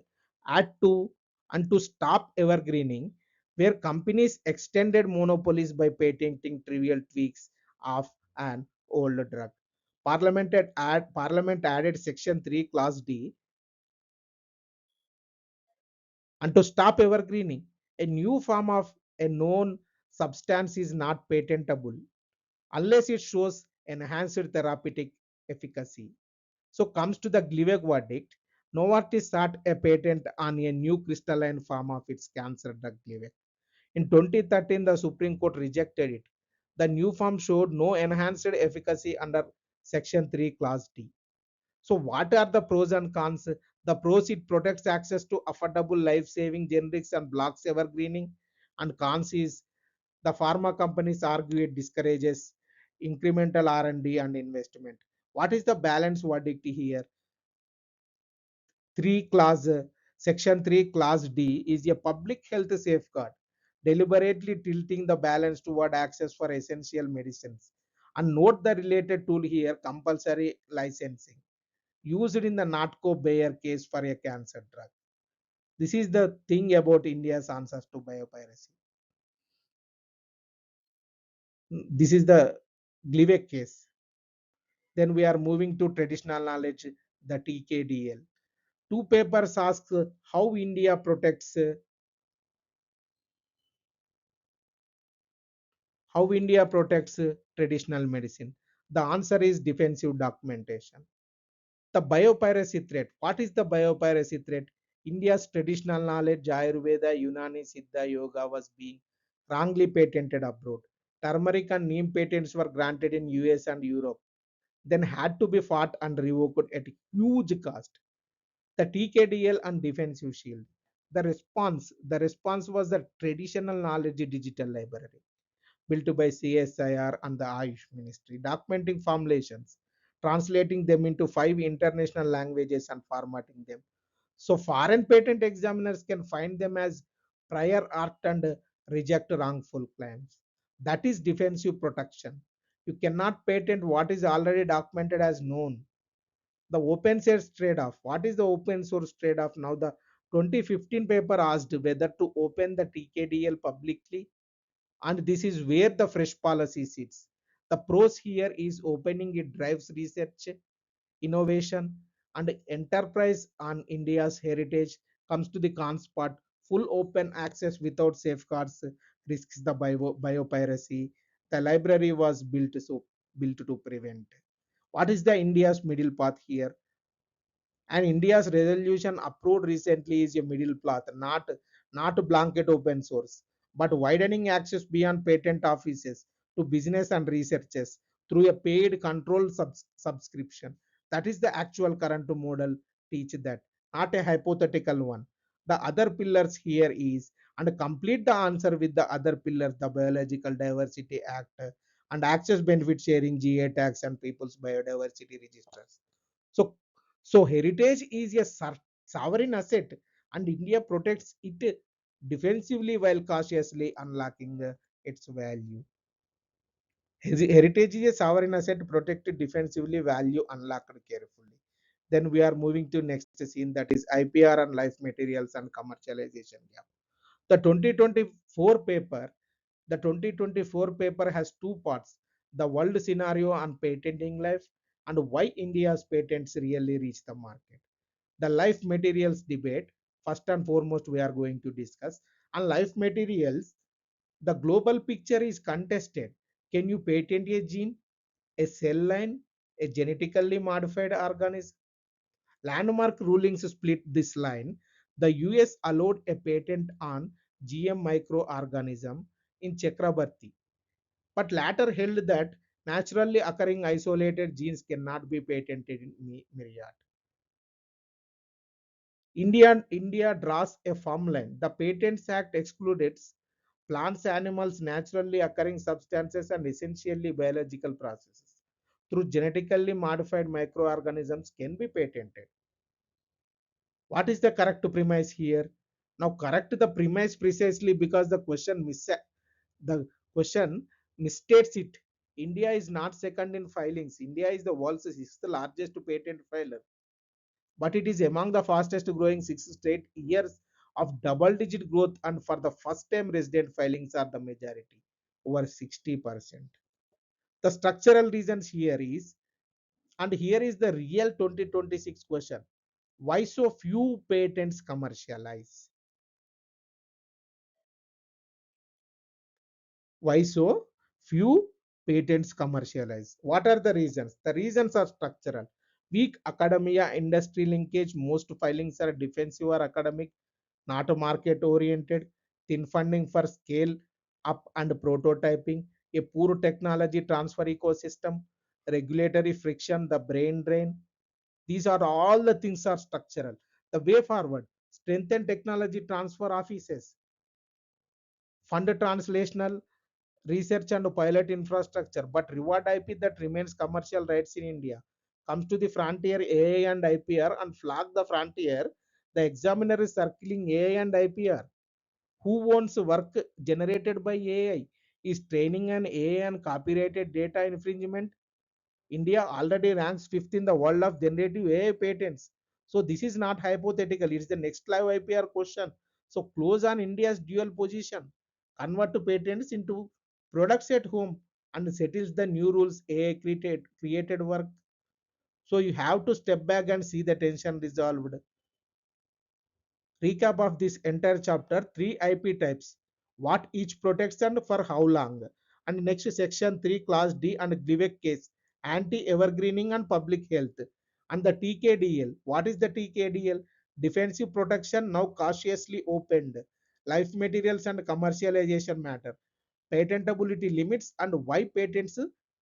Add to and to stop evergreening, where companies extended monopolies by patenting trivial tweaks of an old drug. Parliament added section 3, class D, and to stop evergreening, a new form of a known substance is not patentable unless it shows enhanced therapeutic efficacy. So comes to the Glivec verdict. Novartis sought a patent on a new crystalline form of its cancer drug Glivec. In 2013, the Supreme Court rejected it. The new form showed no enhanced efficacy under Section 3, Class D. So what are the pros and cons? The pros, it protects access to affordable life-saving generics and blocks evergreening. And cons is the pharma companies argue it discourages incremental R&D and investment. What is the balance verdict here? 3 class section 3 class D is a public health safeguard, deliberately tilting the balance toward access for essential medicines. And note the related tool here, compulsory licensing, used in the Natco Bayer case for a cancer drug. This is the thing about India's answers to biopiracy. This is the Glivec case. Then we are moving to traditional knowledge, the TKDL. Two papers ask how India protects traditional medicine. The answer is defensive documentation. The biopiracy threat. What is the biopiracy threat? India's traditional knowledge, Ayurveda, Unani, Siddha, Yoga was being wrongly patented abroad. Turmeric and neem patents were granted in US and Europe, then had to be fought and revoked at huge cost. The TKDL and defensive shield. The response was the traditional knowledge digital library built by CSIR and the Ayush Ministry, documenting formulations, translating them into 5 international languages and formatting them. So foreign patent examiners can find them as prior art and reject wrongful claims. That is defensive protection. You cannot patent what is already documented as known. The open source trade-off. What is the open source trade-off? Now the 2015 paper asked whether to open the TKDL publicly, and this is where the fresh policy sits. The pros here is opening it drives research, innovation, and enterprise on India's heritage. Comes to the cons part, full open access without safeguards risks the biopiracy. The library was built to prevent. What is the India's middle path here? And India's resolution approved recently is a middle path, not blanket open source, but widening access beyond patent offices to business and researchers through a paid controlled subscription. That is the actual current model teach that, not a hypothetical one. The other pillars here is, and complete the answer with the other pillars, the Biological Diversity Act and access benefit sharing, GA tax, and people's biodiversity registers. So so heritage is a sovereign asset, and India protects it defensively while cautiously unlocking its value. Heritage is a sovereign asset protected defensively, value unlocked carefully. Then we are moving to next scene, that is IPR and life materials and commercialization gap. The 2024 paper, the 2024 paper has two parts. the world scenario on patenting life, and why India's patents really reach the market. The life materials debate, first and foremost, we are going to discuss. On life materials, the global picture is contested. Can you patent a gene, a cell line, a genetically modified organism? Landmark rulings split this line. The US allowed a patent on GM microorganism in Chakrabarti, but later held that naturally occurring isolated genes cannot be patented in myriad. India draws a firm line. The Patents Act excludes plants, animals, naturally occurring substances, and essentially biological processes. Through genetically modified microorganisms can be patented. What is the correct premise here? Now correct the premise precisely because the question misstates it. India is not second in filings. India is the world's sixth largest patent filer, but it is among the fastest growing 6 straight years of double digit growth, and for the first time resident filings are the majority, over 60%. The structural reasons here is, and here is the real 2026 question: why so few patents commercialize? Why so few patents commercialize? What are the reasons? The reasons are structural. Weak academia industry linkage, most filings are defensive or academic, not market oriented. Thin funding for scale up and prototyping, a poor technology transfer ecosystem, regulatory friction, the brain drain. These are all the things are structural. The way forward: strengthen technology transfer offices, fund translational research and pilot infrastructure, but reward IP that remains commercial rights in India. Comes to the frontier AI and IPR and flag the frontier. The examiner is circling AI and IPR. Who wants work generated by AI? Is training an AI and copyrighted data infringement? India already ranks fifth in the world of generative AI patents. So this is not hypothetical. It's the next live IPR question. So close on India's dual position. Convert patents into products at home and settles the new rules AI created work. So you have to step back and see the tension resolved. Recap of this entire chapter: three IP types, what each protects and for how long. And next section 3, class D and Vivek case, anti evergreening and public health. And the TKDL, what is the TKDL? Defensive protection now cautiously opened, life materials and commercialization matter, patentability limits and why patents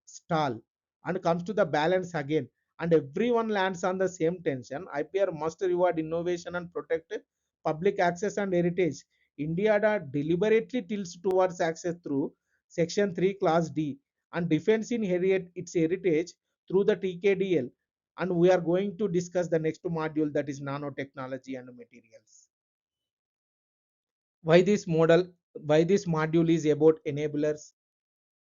stall, and comes to the balance again, and everyone lands on the same tension. IPR must reward innovation and protect public access and heritage. India deliberately tilts towards access through section 3 class D and defends in its heritage through the TKDL. And we are going to discuss the next module, that is nanotechnology and materials. Why this module is about enablers?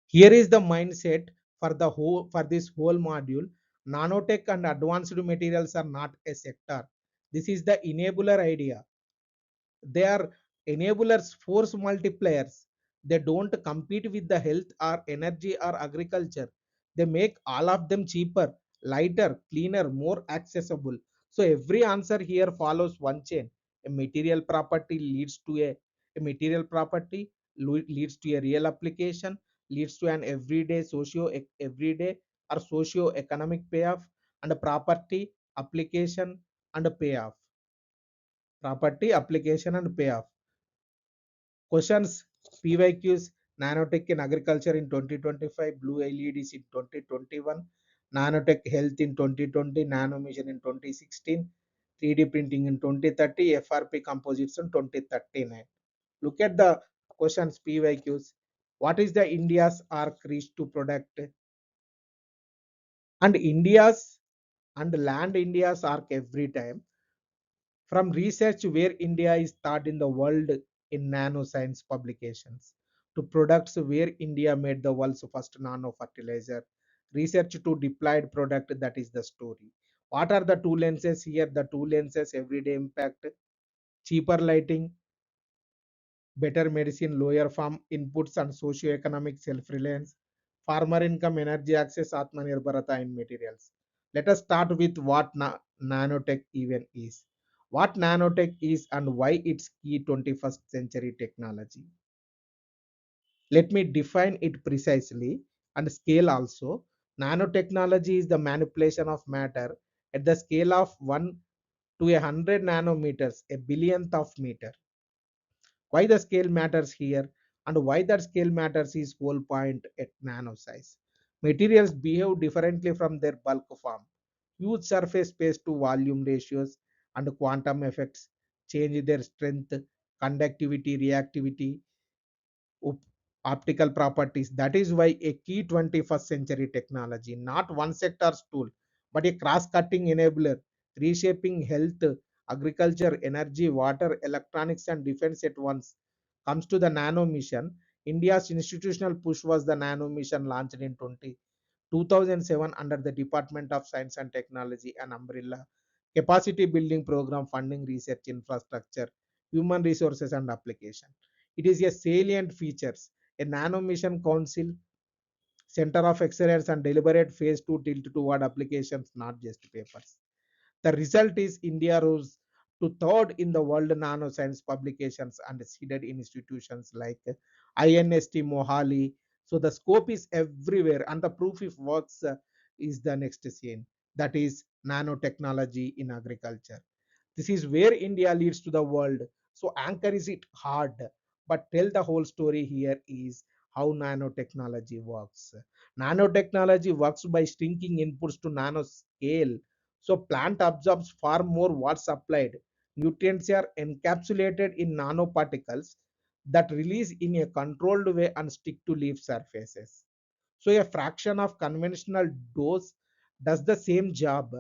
Here is the mindset for this whole module. Nanotech and advanced materials are not a sector. This is the enabler idea. They are enablers, force multipliers. They don't compete with the health or energy or agriculture. They make all of them cheaper, lighter, cleaner, more accessible. So every answer here follows one chain. A material property leads to a material property leads to a real application, leads to an everyday or socio economic payoff, and a property application and a payoff. Property application and payoff. Questions: PYQs: Nanotech in agriculture in 2025, blue LEDs in 2021, Nanotech health in 2020, Nano mission in 2016, 3D printing in 2030, FRP composites in 2039. Look at the questions PYQs. What is the India's arc reach to product? And India's and land India's arc every time. From research where India is third in the world in nanoscience publications, to products where India made the world's first nano fertilizer, research to deployed product, that is the story. What are the two lenses here? The two lenses: everyday impact, cheaper lighting, better medicine, lower farm inputs, and socio-economic self-reliance. farmer income, energy access, Atmanirbharata in materials. Let us start with what nanotech even is. What nanotech is and why it's key 21st century technology. Let me define it precisely and scale also. Nanotechnology is the manipulation of matter at the scale of 1 to 100 nanometers, a billionth of meter. Why the scale matters here and why that scale matters is whole point at nano size. Materials behave differently from their bulk form. Huge surface space to volume ratios and quantum effects change their strength, conductivity, reactivity, optical properties. That is why a key 21st century technology, not one sector's tool, but a cross-cutting enabler, reshaping health, agriculture, energy, water, electronics, and defense at once. Comes to the nano mission. India's institutional push was the nano mission launched in 2007 under the Department of Science and Technology, an umbrella capacity building program funding research infrastructure, human resources, and application. It is a salient features. A nano mission council, center of excellence, and deliberate phase two tilt toward applications, not just papers. The result is India rose to third in the world nanoscience publications and seeded institutions like INST Mohali. So the scope is everywhere, and the proof if works is the next scene. That is nanotechnology in agriculture. This is where India leads to the world. So anchor is it hard, but tell the whole story here is how nanotechnology works. Nanotechnology works by shrinking inputs to nanoscale. So plant absorbs far more what's applied. Nutrients are encapsulated in nanoparticles that release in a controlled way and stick to leaf surfaces. So a fraction of conventional dose does the same job.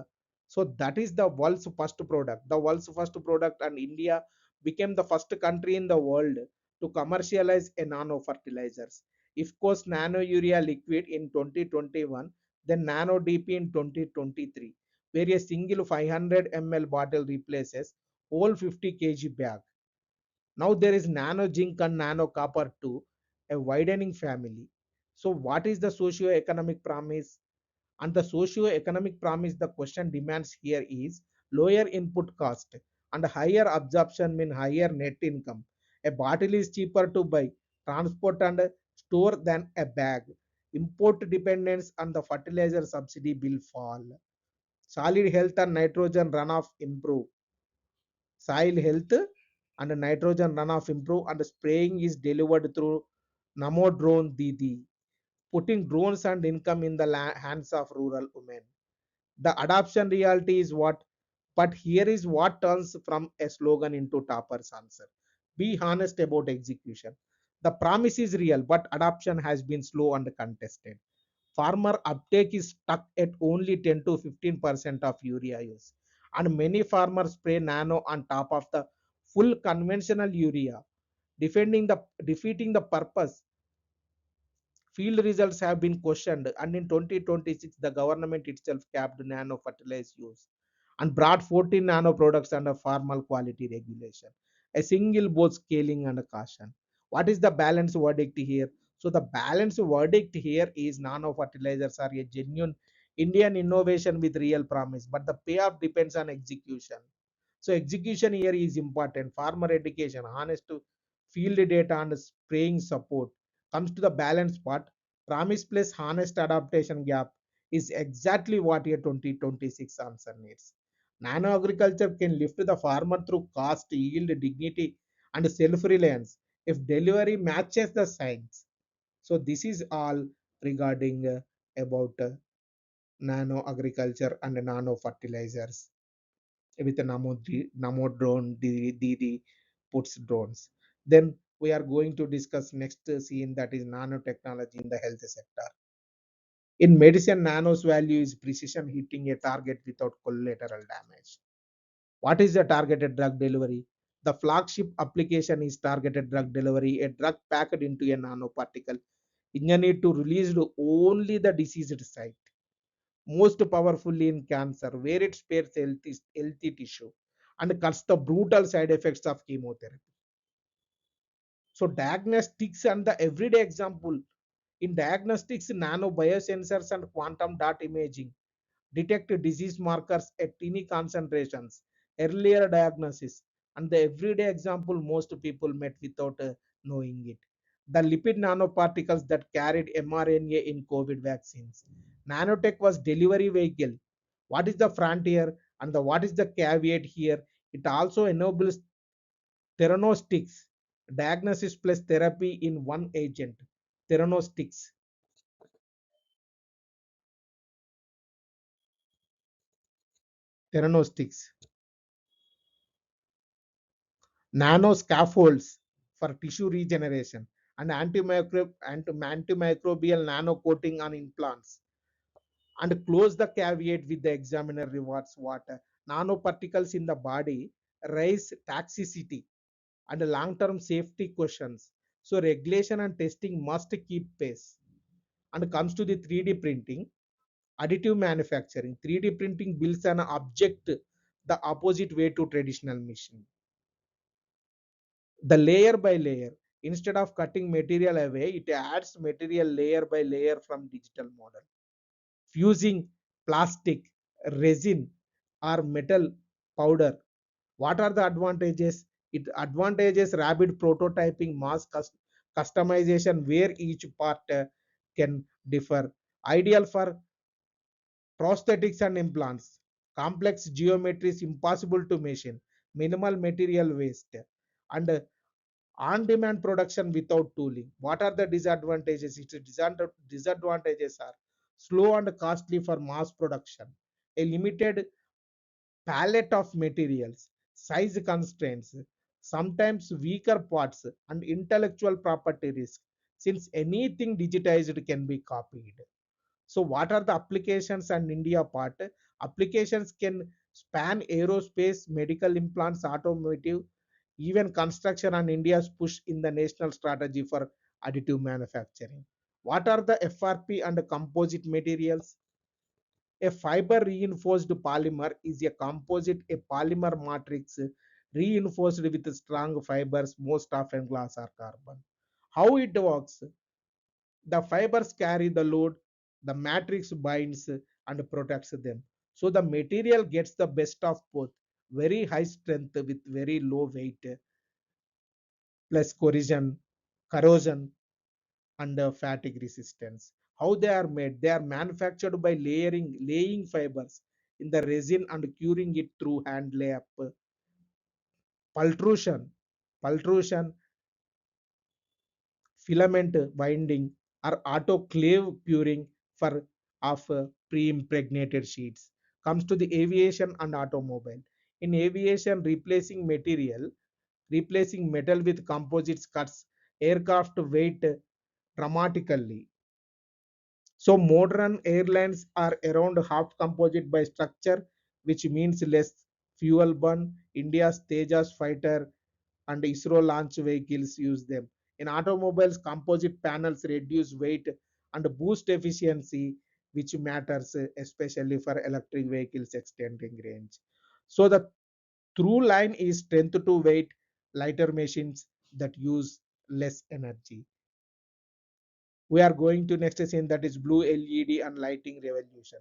So that is the world's first product. The world's first product, and India became the first country in the world to commercialize a nano fertilizers. Of course, nano urea liquid in 2021, then nano DP in 2023, where a single 500 ml bottle replaces whole 50 kg bag. Now there is nano zinc and nano copper too, a widening family. So what is the socio-economic promise? And the socio-economic promise the question demands here is lower input cost and higher absorption mean higher net income. A bottle is cheaper to buy, transport and store than a bag. Import dependence on the fertilizer subsidy bill fall. Solid health and nitrogen runoff improve. Soil health and nitrogen runoff improve, and spraying is delivered through Namo drone Didi, putting drones and income in the hands of rural women. The adoption reality is what, but here is what turns from a slogan into topper's answer. Be honest about execution. The promise is real, but adoption has been slow and contested. Farmer uptake is stuck at only 10 to 15% of urea use, and many farmers spray nano on top of the full conventional urea, defeating the purpose. Field results have been questioned, and in 2026, the government itself capped nano fertilizer use and brought 14 nano products under formal quality regulation. A single both scaling and caution. What is the balance verdict here? So, the balance verdict here is nano fertilizers are a genuine Indian innovation with real promise, but the payoff depends on execution. So, execution here is important. Farmer education, honest to field data, and spraying support comes to the balance part. Promise plus honest adaptation gap is exactly what a 2026 answer needs. Nano agriculture can lift the farmer through cost, yield, dignity, and self reliance if delivery matches the science. So, this is all regarding about nano agriculture and nano fertilizers with the Namo drone, the puts drones. Then we are going to discuss next scene, that is nanotechnology in the health sector. In medicine, nano's value is precision hitting a target without collateral damage. What is the targeted drug delivery? The flagship application is targeted drug delivery, a drug packed into a nanoparticle engineered to release only the diseased site, most powerfully in cancer, where it spares healthy tissue and cuts the brutal side effects of chemotherapy. So, diagnostics and the everyday example. In diagnostics, nano biosensors and quantum dot imaging detect disease markers at tiny concentrations, earlier diagnosis, and the everyday example most people met without knowing it. The lipid nanoparticles that carried mRNA in COVID vaccines. Nanotech was delivery vehicle. What is the frontier and what is the caveat here? It also enables theranostics, diagnosis plus therapy in one agent. Theranostics. Theranostics. Nanoscaffolds for tissue regeneration, and antimicrobial nano coating on implants, and close the caveat with the examiner rewards water. Nanoparticles in the body raise toxicity and long-term safety questions. So regulation and testing must keep pace. And comes to the 3D printing, additive manufacturing. 3D printing builds an object the opposite way to traditional machine. The layer by layer, instead of cutting material away, it adds material layer by layer from digital model, fusing plastic, resin, or metal powder. What are the advantages? It advantages rapid prototyping, mass customization where each part can differ, ideal for prosthetics and implants, complex geometries impossible to machine, minimal material waste, and on-demand production without tooling. What are the disadvantages? Its disadvantages are slow and costly for mass production, a limited palette of materials, size constraints, sometimes weaker parts, and intellectual property risk, since anything digitized can be copied. So, what are the applications and India part? Applications can span aerospace, medical implants, automotive, even construction, and India's push in the national strategy for additive manufacturing. What are the FRP and composite materials? A fiber reinforced polymer is a composite, a polymer matrix reinforced with strong fibers, most often glass or carbon. How it works? The fibers carry the load, the matrix binds and protects them. So the material gets the best of both, very high strength with very low weight, plus corrosion, and fatigue resistance. How they are made? They are manufactured by laying fibers in the resin and curing it through hand layup. Pultrusion, pultrusion, filament binding, or autoclave curing for of pre-impregnated sheets. Comes to the aviation and automobile. In aviation, replacing metal with composites cuts aircraft weight dramatically. So modern airlines are around half composite by structure, which means less fuel burn. India's Tejas fighter and ISRO launch vehicles use them. In automobiles, composite panels reduce weight and boost efficiency, which matters especially for electric vehicles extending range. So the through line is strength to weight, lighter machines that use less energy. We are going to next scene, that is blue LED and lighting revolution.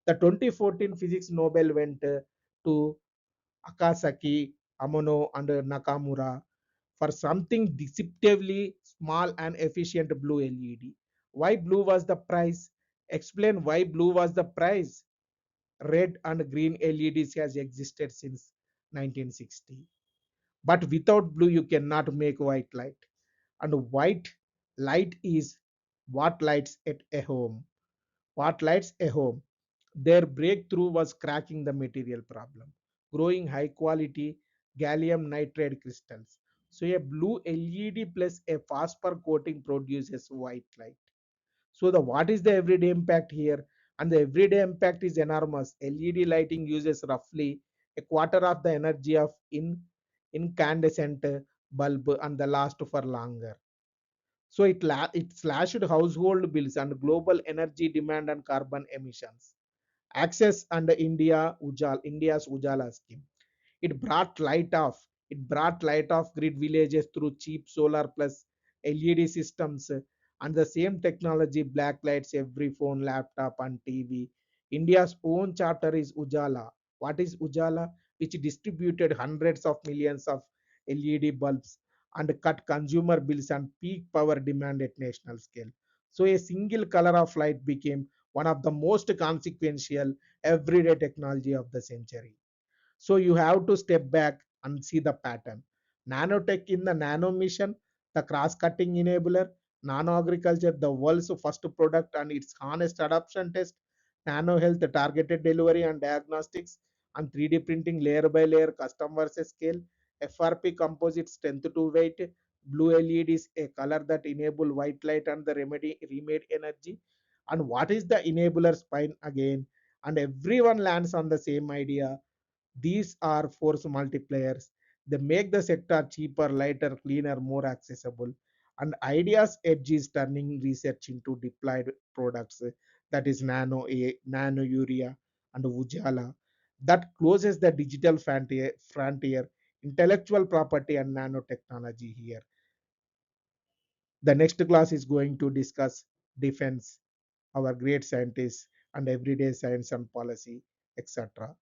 The 2014 physics Nobel went to Akasaki, Amano, and Nakamura for something deceptively small and efficient blue LED. Why blue was the price? Explain why blue was the price. Red and green LEDs has existed since 1960. But without blue, you cannot make white light. And white light is what lights at a home. What lights a home? Their breakthrough was cracking the material problem, growing high quality gallium nitride crystals. So a blue LED plus a phosphor coating produces white light. So the what is the everyday impact here? And the everyday impact is enormous. LED lighting uses roughly a quarter of the energy of incandescent bulb and the last for longer. So it slashed household bills and global energy demand and carbon emissions. Access and India's Ujala scheme. It brought light off. It brought light off grid villages through cheap solar plus LED systems And the same technology blacklights every phone, laptop, and TV. India's own chapter is Ujala. What is Ujala? Which distributed hundreds of millions of LED bulbs and cut consumer bills and peak power demand at national scale. So a single color of light became one of the most consequential everyday technology of the century. So you have to step back and see the pattern. Nanotech in the nano mission, the cross-cutting enabler, nano agriculture, the world's first product and its honest adoption test, nano health, the targeted delivery and diagnostics, and 3D printing layer by layer, custom versus scale, FRP composite strength to weight, blue LEDs, a color that enable white light and the remade energy. And what is the enabler spine again? And everyone lands on the same idea. These are force multipliers. They make the sector cheaper, lighter, cleaner, more accessible. And ideas edge is turning research into deployed products, that is nano urea and Ujala. That closes the digital frontier, intellectual property and nanotechnology here. The next class is going to discuss defense, our great scientists, and everyday science and policy, etc.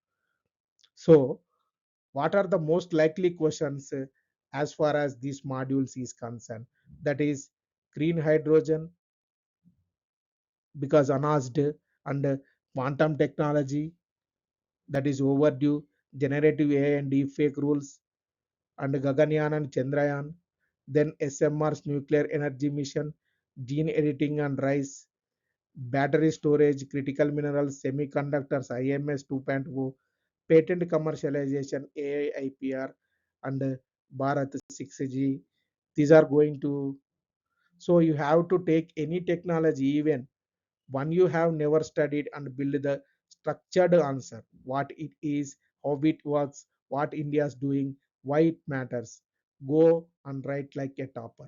So, what are the most likely questions as far as these modules is concerned? That is green hydrogen, because unasked, and quantum technology, that is overdue, generative AI and deepfake rules, and Gaganyaan and Chandrayaan, then SMRs nuclear energy mission, gene editing and rice, battery storage, critical minerals, semiconductors, IMS 2.0, patent commercialization, AI IPR, and Bharat 6G. These are going to, so you have to take any technology, even one you have never studied, and build the structured answer. What it is, how it works, what India is doing, why it matters. Go and write like a topper.